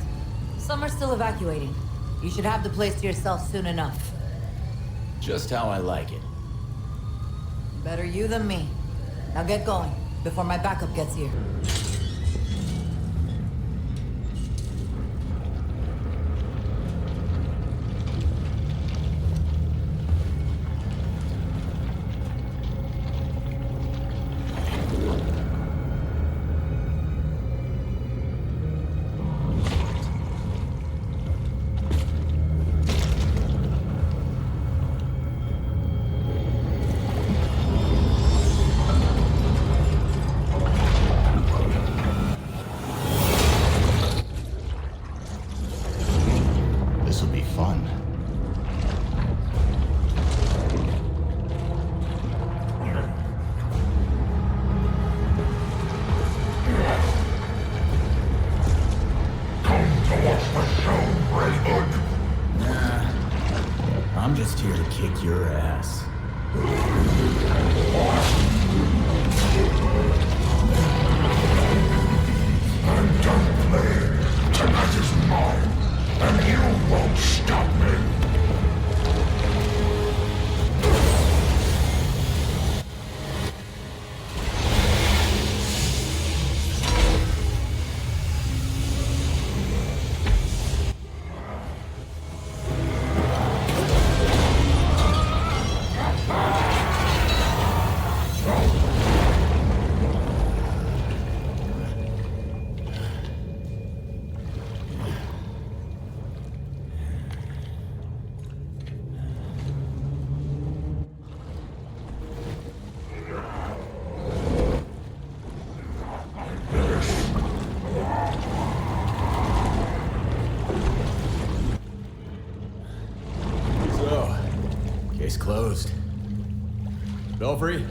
some are still evacuating. You should have the place to yourself soon enough. Just how I like it. Better you than me. Now get going, before my backup gets here. I'm just here to kick your ass. I'm done playing. Tonight is mine, and you won't stop me. Case closed. Belfry,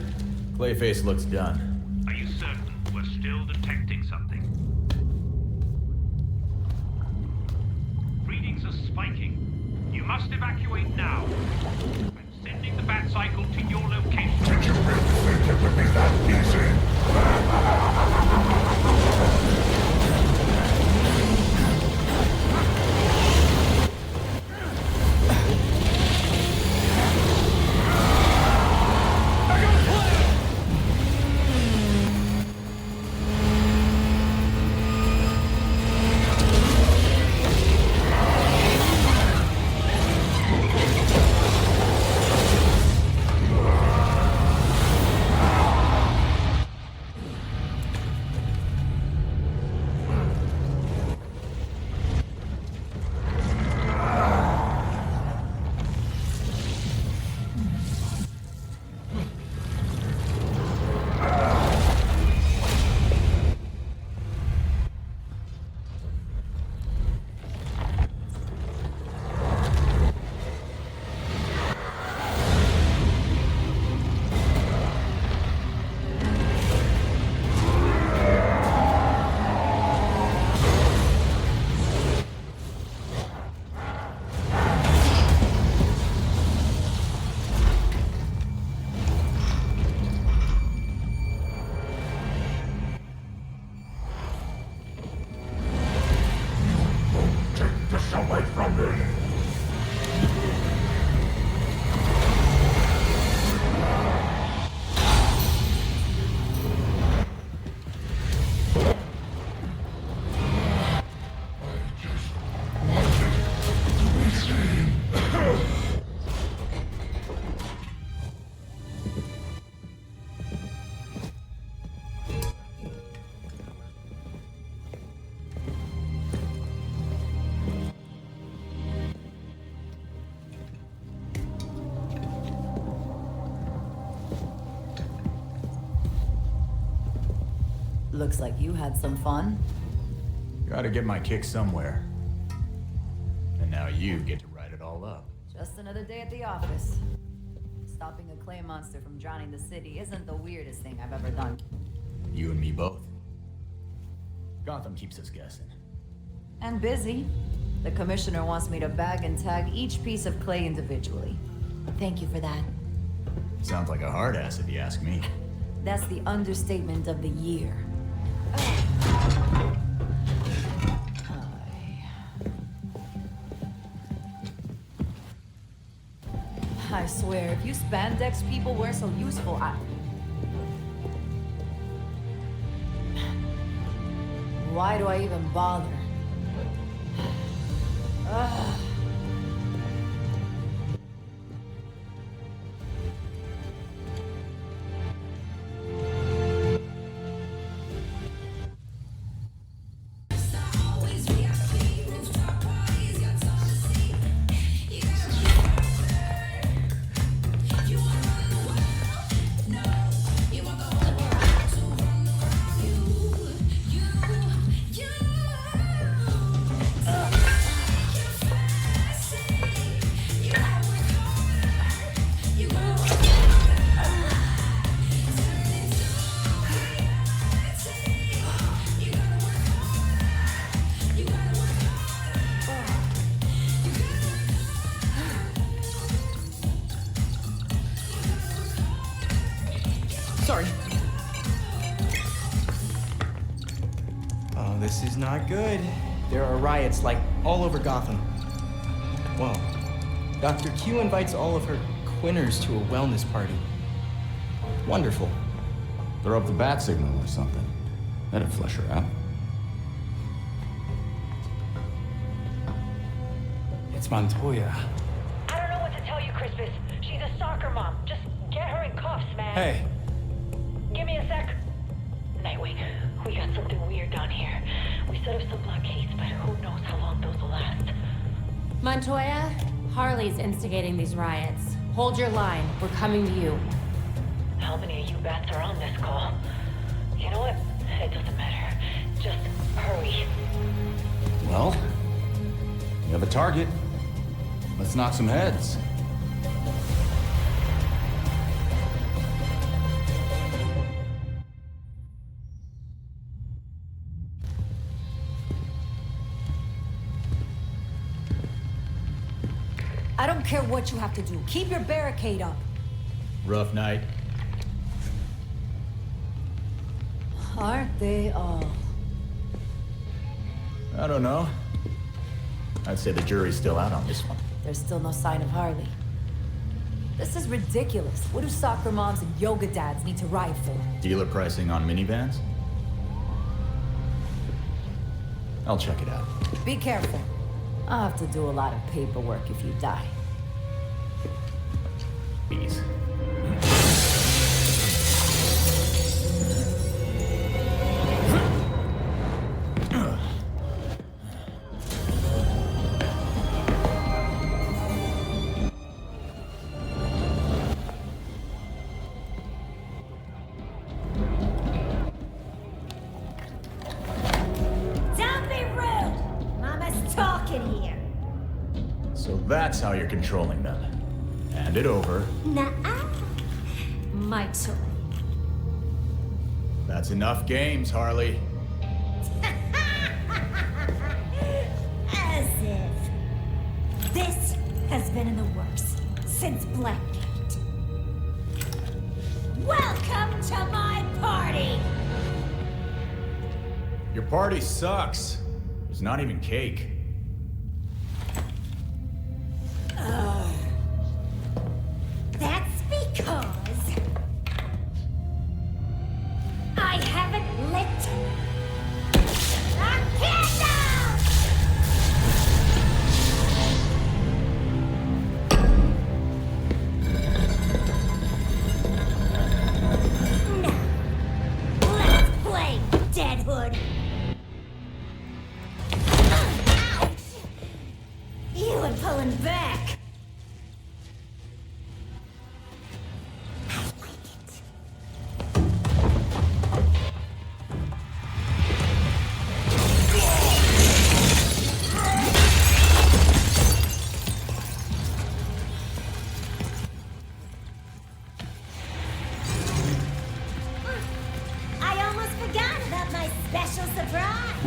Clayface looks done. Are you certain we're still detecting something? Readings are spiking. You must evacuate now. I'm sending the bat cycle to your location. Did you really think it would be that easy? Looks like you had some fun. Gotta get my kick somewhere. And now you get to write it all up. Just another day at the office. Stopping a clay monster from drowning the city isn't the weirdest thing I've ever done. You and me both. Gotham keeps us guessing. And busy. The commissioner wants me to bag and tag each piece of clay individually. Thank you for that. Sounds like a hard ass if you ask me. That's the understatement of the year. I swear, if you spandex people were so useful, why do I even bother? Ugh. is not good. There are riots, like, all over Gotham. Whoa. Dr. Q invites all of her quinners to a wellness party. Wonderful. Throw up the bat signal or something. That'd flush her out. It's Montoya. I don't know what to tell you, Crispus. She's a soccer mom. Just get her in cuffs, man. Hey. Give me a sec. Nightwing, we got something weird down here. We set up some blockades, but who knows how long those will last. Montoya, Harley's instigating these riots. Hold your line. We're coming to you. How many of you bats are on this call? You know what? It doesn't matter. Just hurry. Well, we have a target. Let's knock some heads. I don't care what you have to do. Keep your barricade up. Rough night. Aren't they all? I don't know. I'd say the jury's still out on this one. There's still no sign of Harley. This is ridiculous. What do soccer moms and yoga dads need to riot for? Dealer pricing on minivans? I'll check it out. Be careful. I'll have to do a lot of paperwork if you die. Please. Don't be rude! Mama's talking here. So that's how you're controlling them. Hand it over. Nuh-uh. My turn. That's enough games, Harley. As if. This has been in the works since Blackgate. Welcome to my party! Your party sucks. There's not even cake. That's because I haven't lit a candle! Now, let's play, Deadhood. Ouch! You were pulling back. I almost forgot about my special surprise.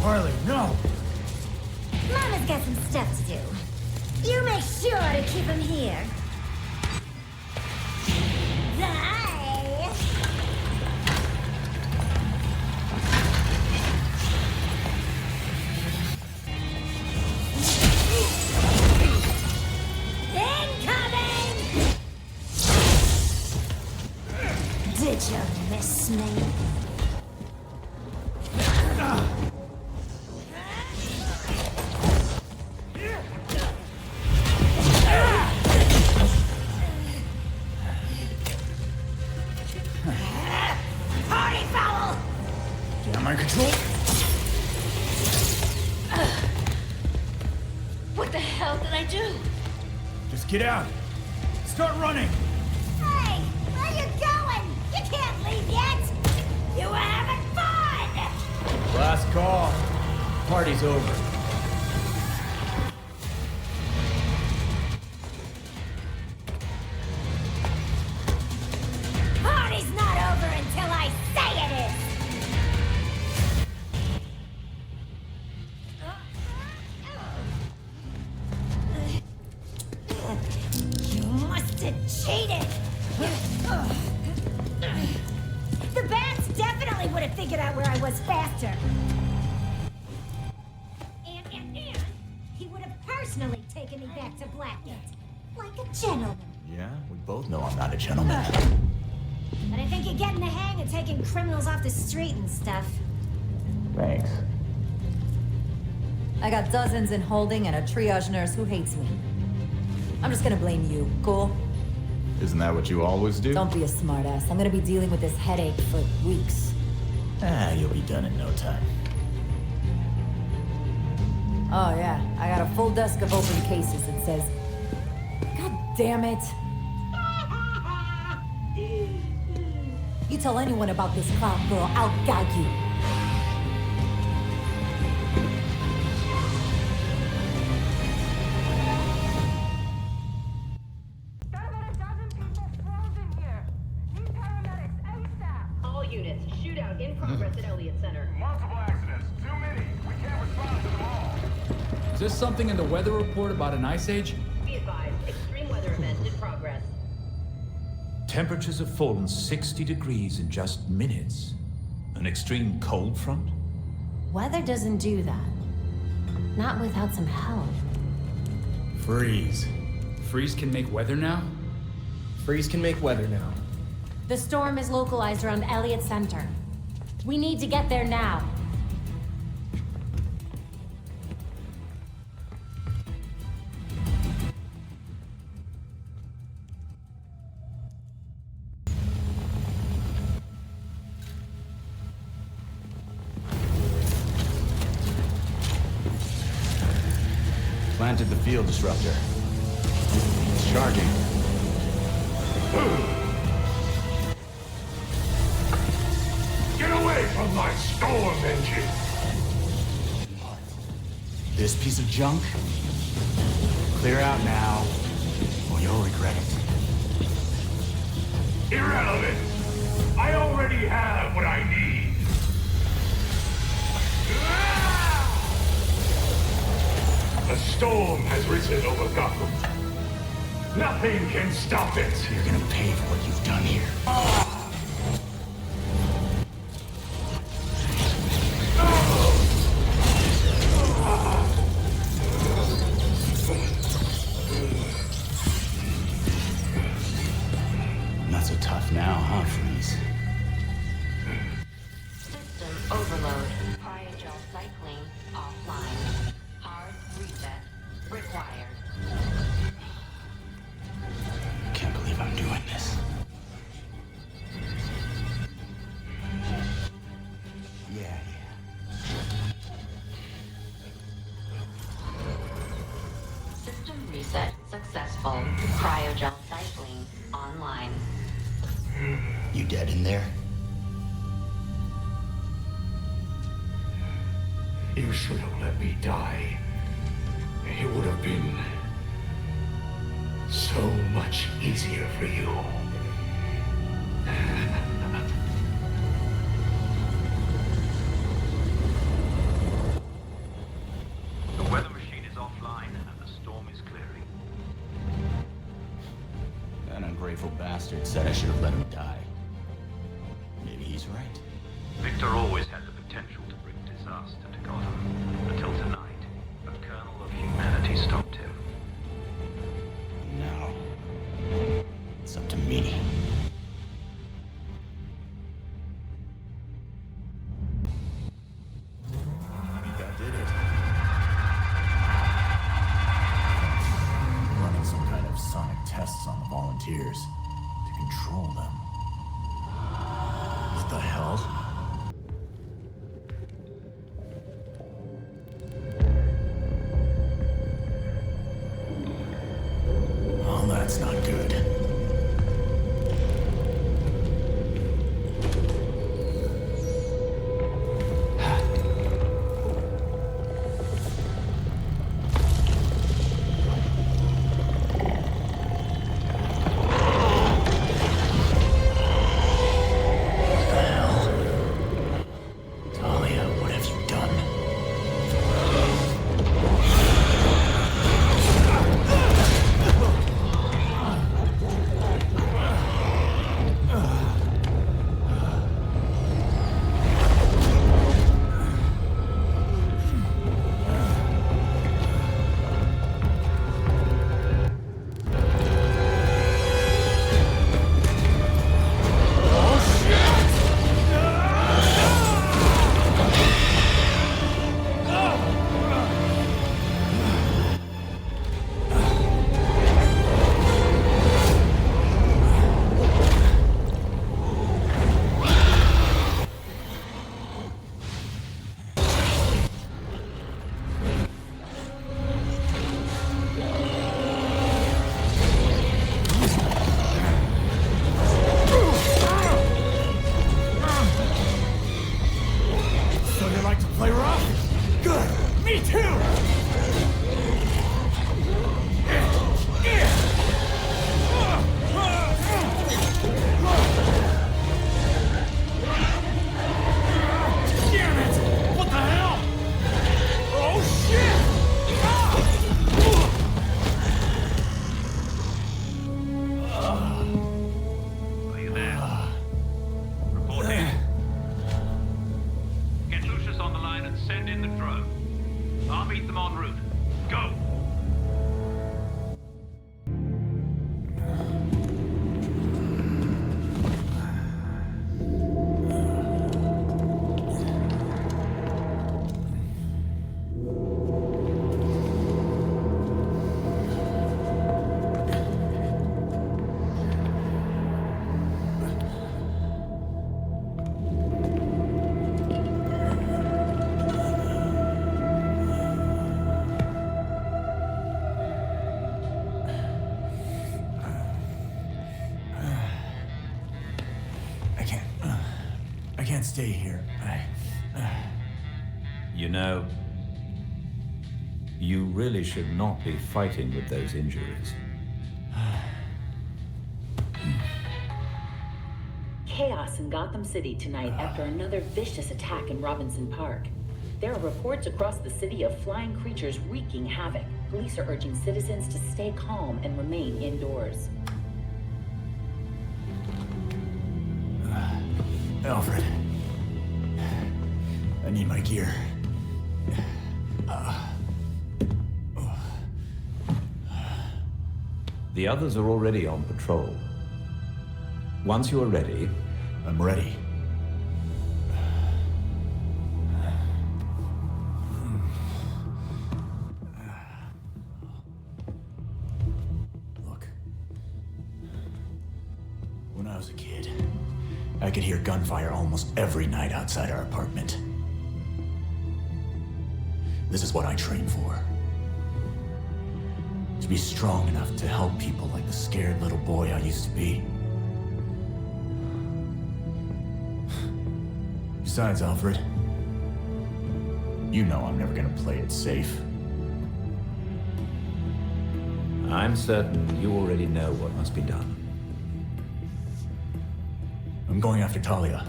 Harley, no! Mama's got some stuff to do. You make sure to keep him here. Bye. Incoming! Did you miss me? Party foul! Am I in control? What the hell did I do? Just get out. Start running. Hey, where you going? You can't leave yet. You were having fun. Last call. Party's over. Party's not over until I say it is. You must have cheated. The bats definitely where I was faster. And he would have personally taken me back to Blackgate. Like a gentleman. Yeah, we both know I'm not a gentleman. But I think you're getting the hang of taking criminals off the street and stuff. Thanks. I got dozens in holding and a triage nurse who hates me. I'm just gonna blame you, cool? Isn't that what you always do? Don't be a smartass. I'm gonna be dealing with this headache for weeks. You'll be done in no time. Oh yeah, I got a full desk of open cases that says... God damn it! You tell anyone about this cloud girl, I'll gag you. All units, shootout in progress at Elliott Center. Multiple accidents. Too many. We can't respond to them all. Is there something in the weather report about an ice age? Be advised, extreme weather event in progress. Temperatures have fallen 60 degrees in just minutes. An extreme cold front? Weather doesn't do that. Not without some help. Freeze. Freeze can make weather now? Freeze can make weather now. The storm is localized around Elliott Center. We need to get there now. Planted the field disruptor. It's charging. Get away from my storm engine! This piece of junk? Clear out now, or you'll regret it. Irrelevant! I already have what I need! A storm has risen over Gotham. Nothing can stop it! You're gonna pay for what you've done here. Not so tough now, huh, Freeze? System overload. Cryogel cycling offline. Hard reset required. I can't believe I'm doing this. Yeah. System reset successful. Cryogel cycling online. You dead in there? You should have let me die. It would have been so much easier for you. The weather machine is offline and the storm is clearing. That ungrateful bastard said I should have let him die. Maybe he's right. Victor always had the potential to bring disaster to Gotham. Until tonight, a kernel of humanity stopped him. Now, it's up to me. I think that did it. Running some kind of sonic tests on the volunteers to control them. What the hell? Oh, that's not good. You like to play rough? Good. Me too! Damn it! What the hell? Oh shit! Are you there? Reporting. Get Lucius on the line and send in the drone. I'll meet them en route. Go! I can't stay here. You know, you really should not be fighting with those injuries. Chaos in Gotham City tonight after another vicious attack in Robinson Park. There are reports across the city of flying creatures wreaking havoc. Police are urging citizens to stay calm and remain indoors. Alfred. I need my gear. The others are already on patrol. Once you are ready... I'm ready. Look. When I was a kid, I could hear gunfire almost every night outside our apartment. This is what I trained for. To be strong enough to help people like the scared little boy I used to be. Besides, Alfred, you know I'm never gonna play it safe. I'm certain you already know what must be done. I'm going after Talia.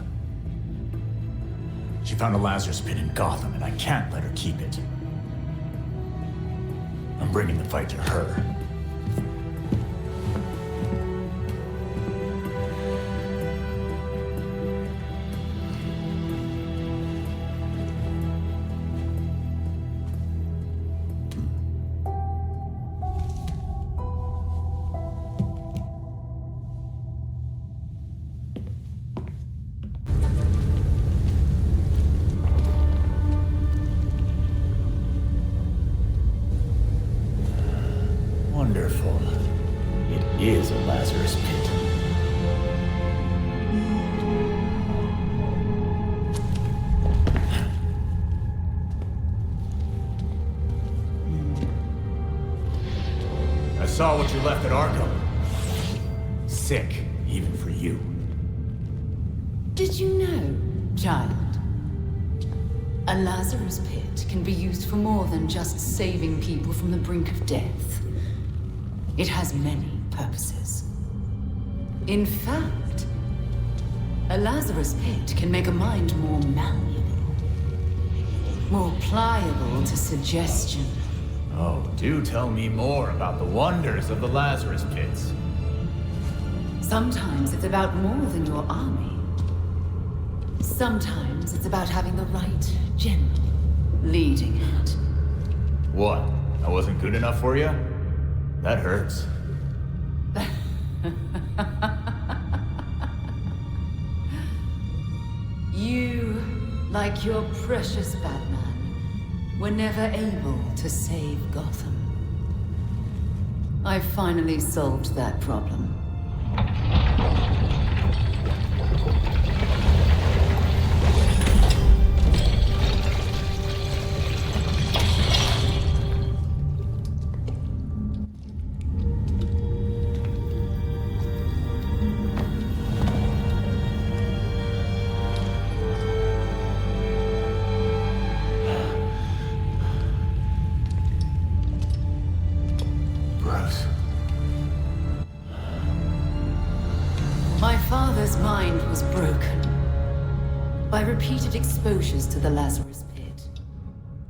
She found a Lazarus pit in Gotham, and I can't let her keep it. I'm bringing the fight to her. Wonderful. It is a Lazarus pit. I saw what you left at Arkham. Sick, even for you. Did you know, child? A Lazarus pit can be used for more than just saving people from the brink of death. It has many purposes. In fact, a Lazarus pit can make a mind more malleable, more pliable to suggestion. Oh, do tell me more about the wonders of the Lazarus pits. Sometimes it's about more than your army. Sometimes it's about having the right general leading it. What? I wasn't good enough for you? That hurts. You, like your precious Batman, were never able to save Gotham. I finally solved that problem. was broken by repeated exposures to the Lazarus Pit.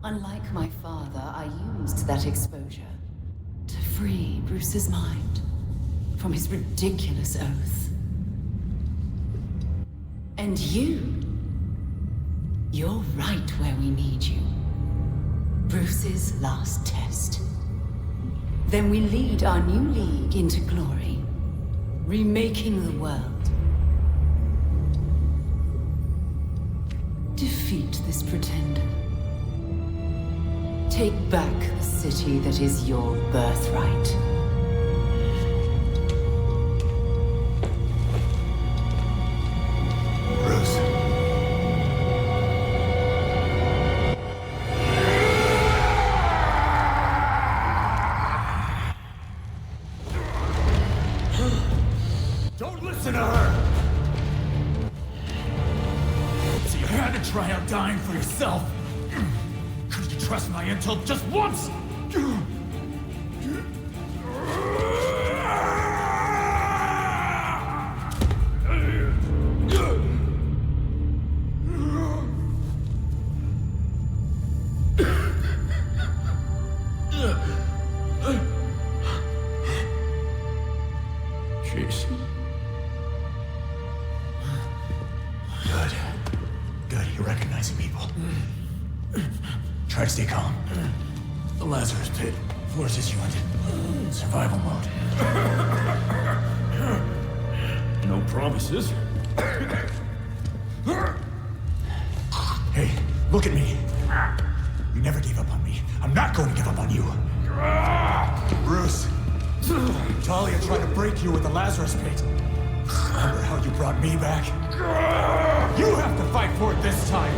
Unlike my father, I used that exposure to free Bruce's mind from his ridiculous oath. And you're right where we need you. Bruce's last test. Then we lead our new league into glory, remaking the world. Defeat this pretender. Take back the city that is your birthright. Bruce. Don't listen to her! So you had to try out dying for yourself. Couldn't you trust my intel just once? Jason. Good. Good, you're recognizing people. Try to stay calm. The Lazarus Pit forces you into survival mode. No promises. Hey, look at me. You never gave up on me. I'm not going to give up on you. Bruce. Talia tried to break you with the Lazarus Pit. Remember how you brought me back? You have to fight for it this time!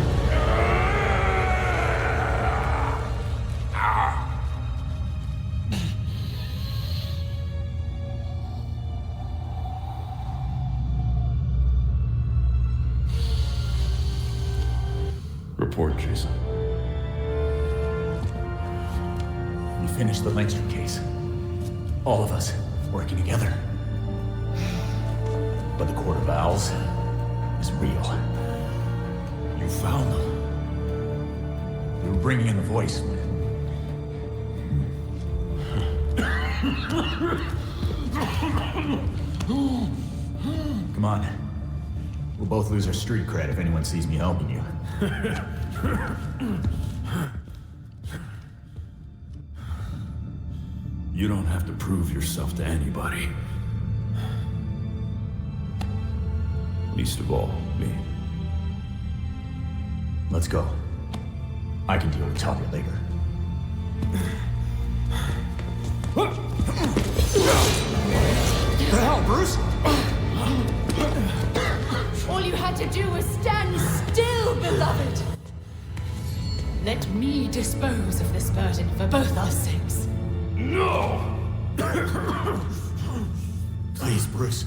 Report, Jason. We finished the Langstrom case. All of us working together. But the Court of Owls is real. You found them. We were bringing in the voice. Come on. We'll both lose our street cred if anyone sees me helping you. You don't have to prove yourself to anybody. Least of all, me. Let's go. I can deal with Talia later. What the hell, Bruce? All you had to do was stand still, beloved. Let me dispose of this burden for both our sakes. No! Please, Bruce.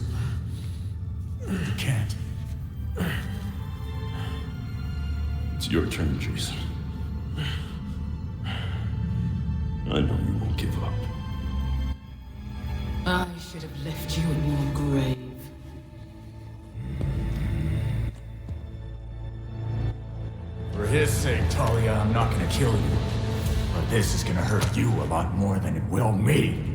You can't. It's your turn, Jason. I know you won't give up. I should have left you in your grave. For his sake, Talia, I'm not gonna kill you. But this is gonna hurt you a lot more than it will me.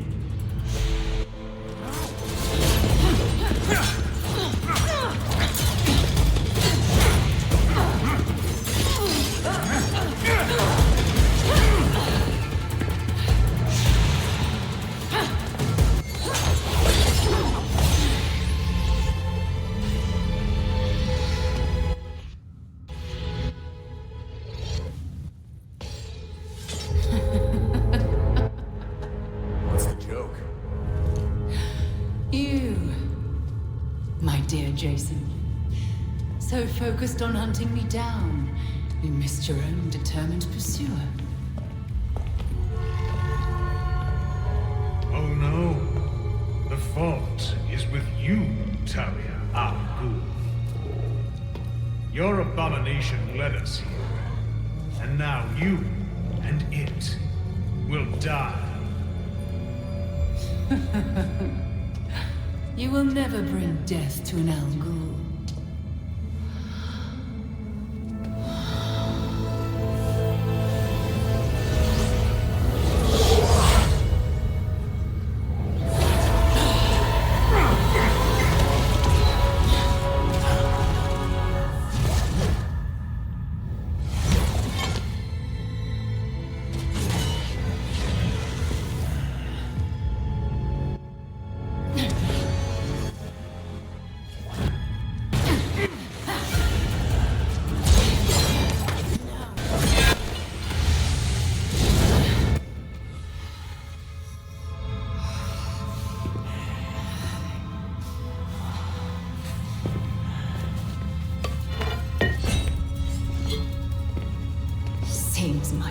Jason. So focused on hunting me down, you missed your own determined pursuer. Oh no. The fault is with you, Talia al Ghul. Your abomination led us here. And now you and it will die. You will never bring death to an Al Ghul.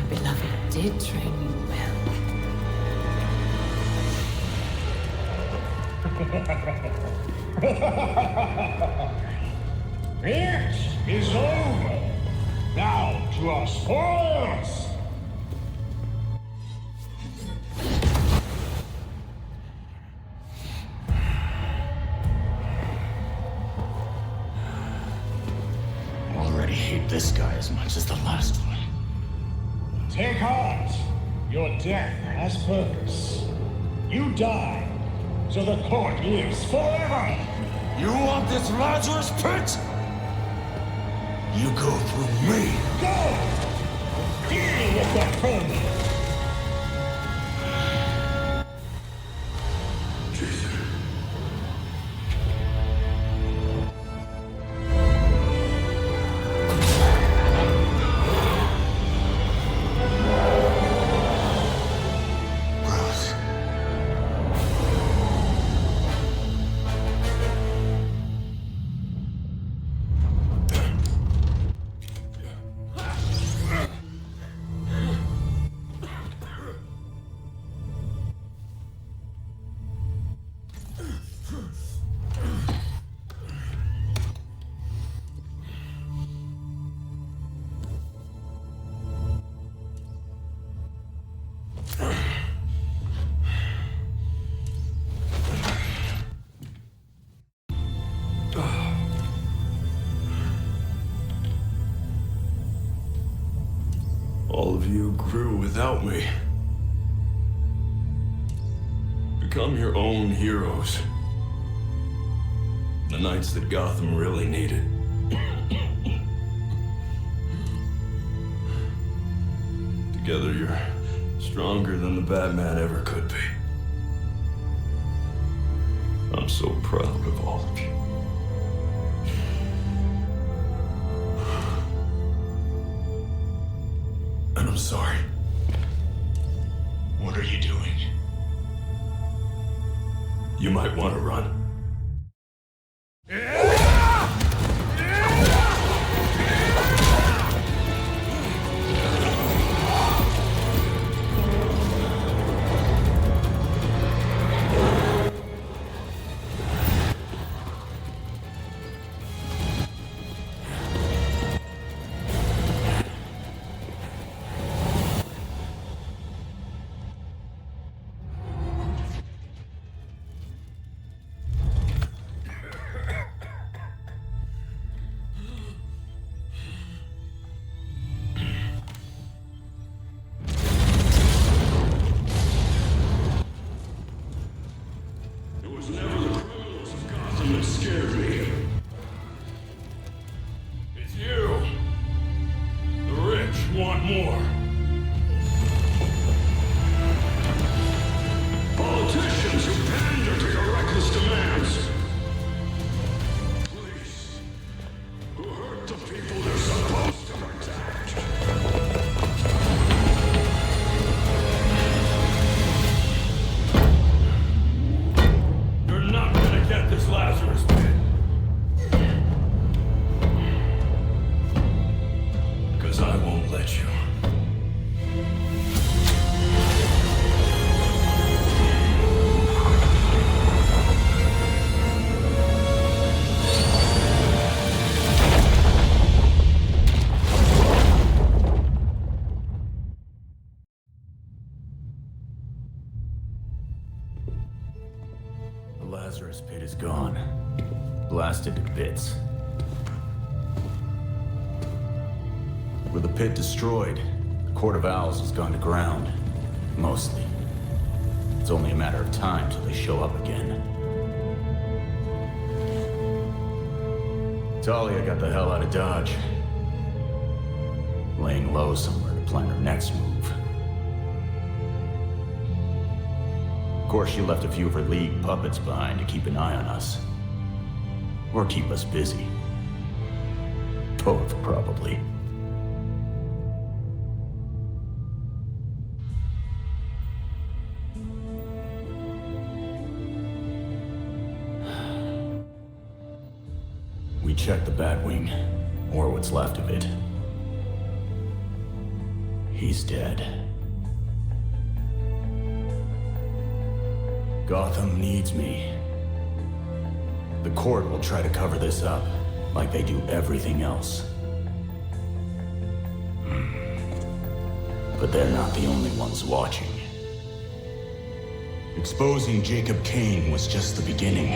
beloved did train you well. It is over. Now to our spoils. Already hate this guy as much as the last one. Take heart. Your death has purpose. You die, so the court lives forever. You want this Lazarus pit? You go through me. Go! Deal with the vermin. Jason. Bruce. All of you grew without me. Become your own heroes. The knights that Gotham really needed. Together you're stronger than the Batman ever could be. I'm so proud of all of you. And I'm sorry. What are you doing? You might want to run. That scared me. It's you. The rich want more. Politicians who pander to your reckless demands. Police who hurt the people they're supposed to protect. You're not gonna get this Lazarus pit. Because I won't let you. The Lazarus pit is gone. Blasted to bits. With the pit destroyed, the Court of Owls has gone to ground. Mostly. It's only a matter of time till they show up again. Talia got the hell out of Dodge. Laying low somewhere to plan her next move. Of course, she left a few of her League puppets behind to keep an eye on us. Or keep us busy. Both, probably. We checked the Batwing, or what's left of it. He's dead. Gotham needs me. The court will try to cover this up, like they do everything else. But they're not the only ones watching. Exposing Jacob Kane was just the beginning.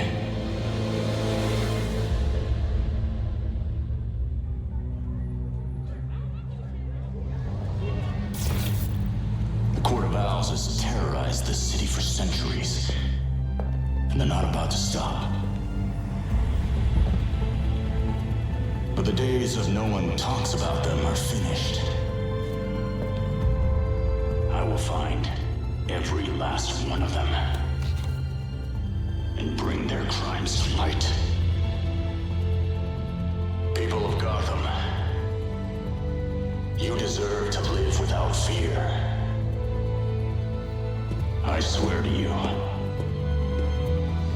The Court of Owls has terrorized this city for centuries, and they're not about to stop. But the days of no one talks about them are finished. I will find every last one of them and bring their crimes to light. People of Gotham, you deserve to live without fear. I swear to you,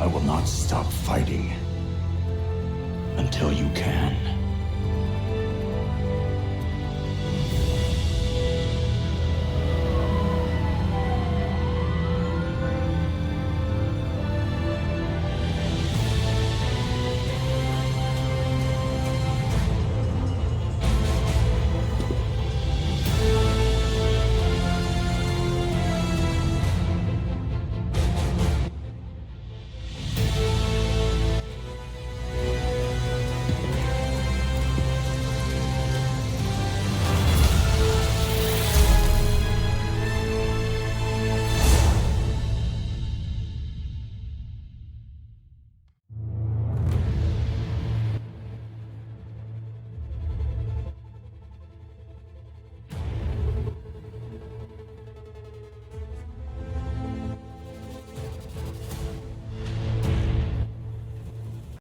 I will not stop fighting until you can.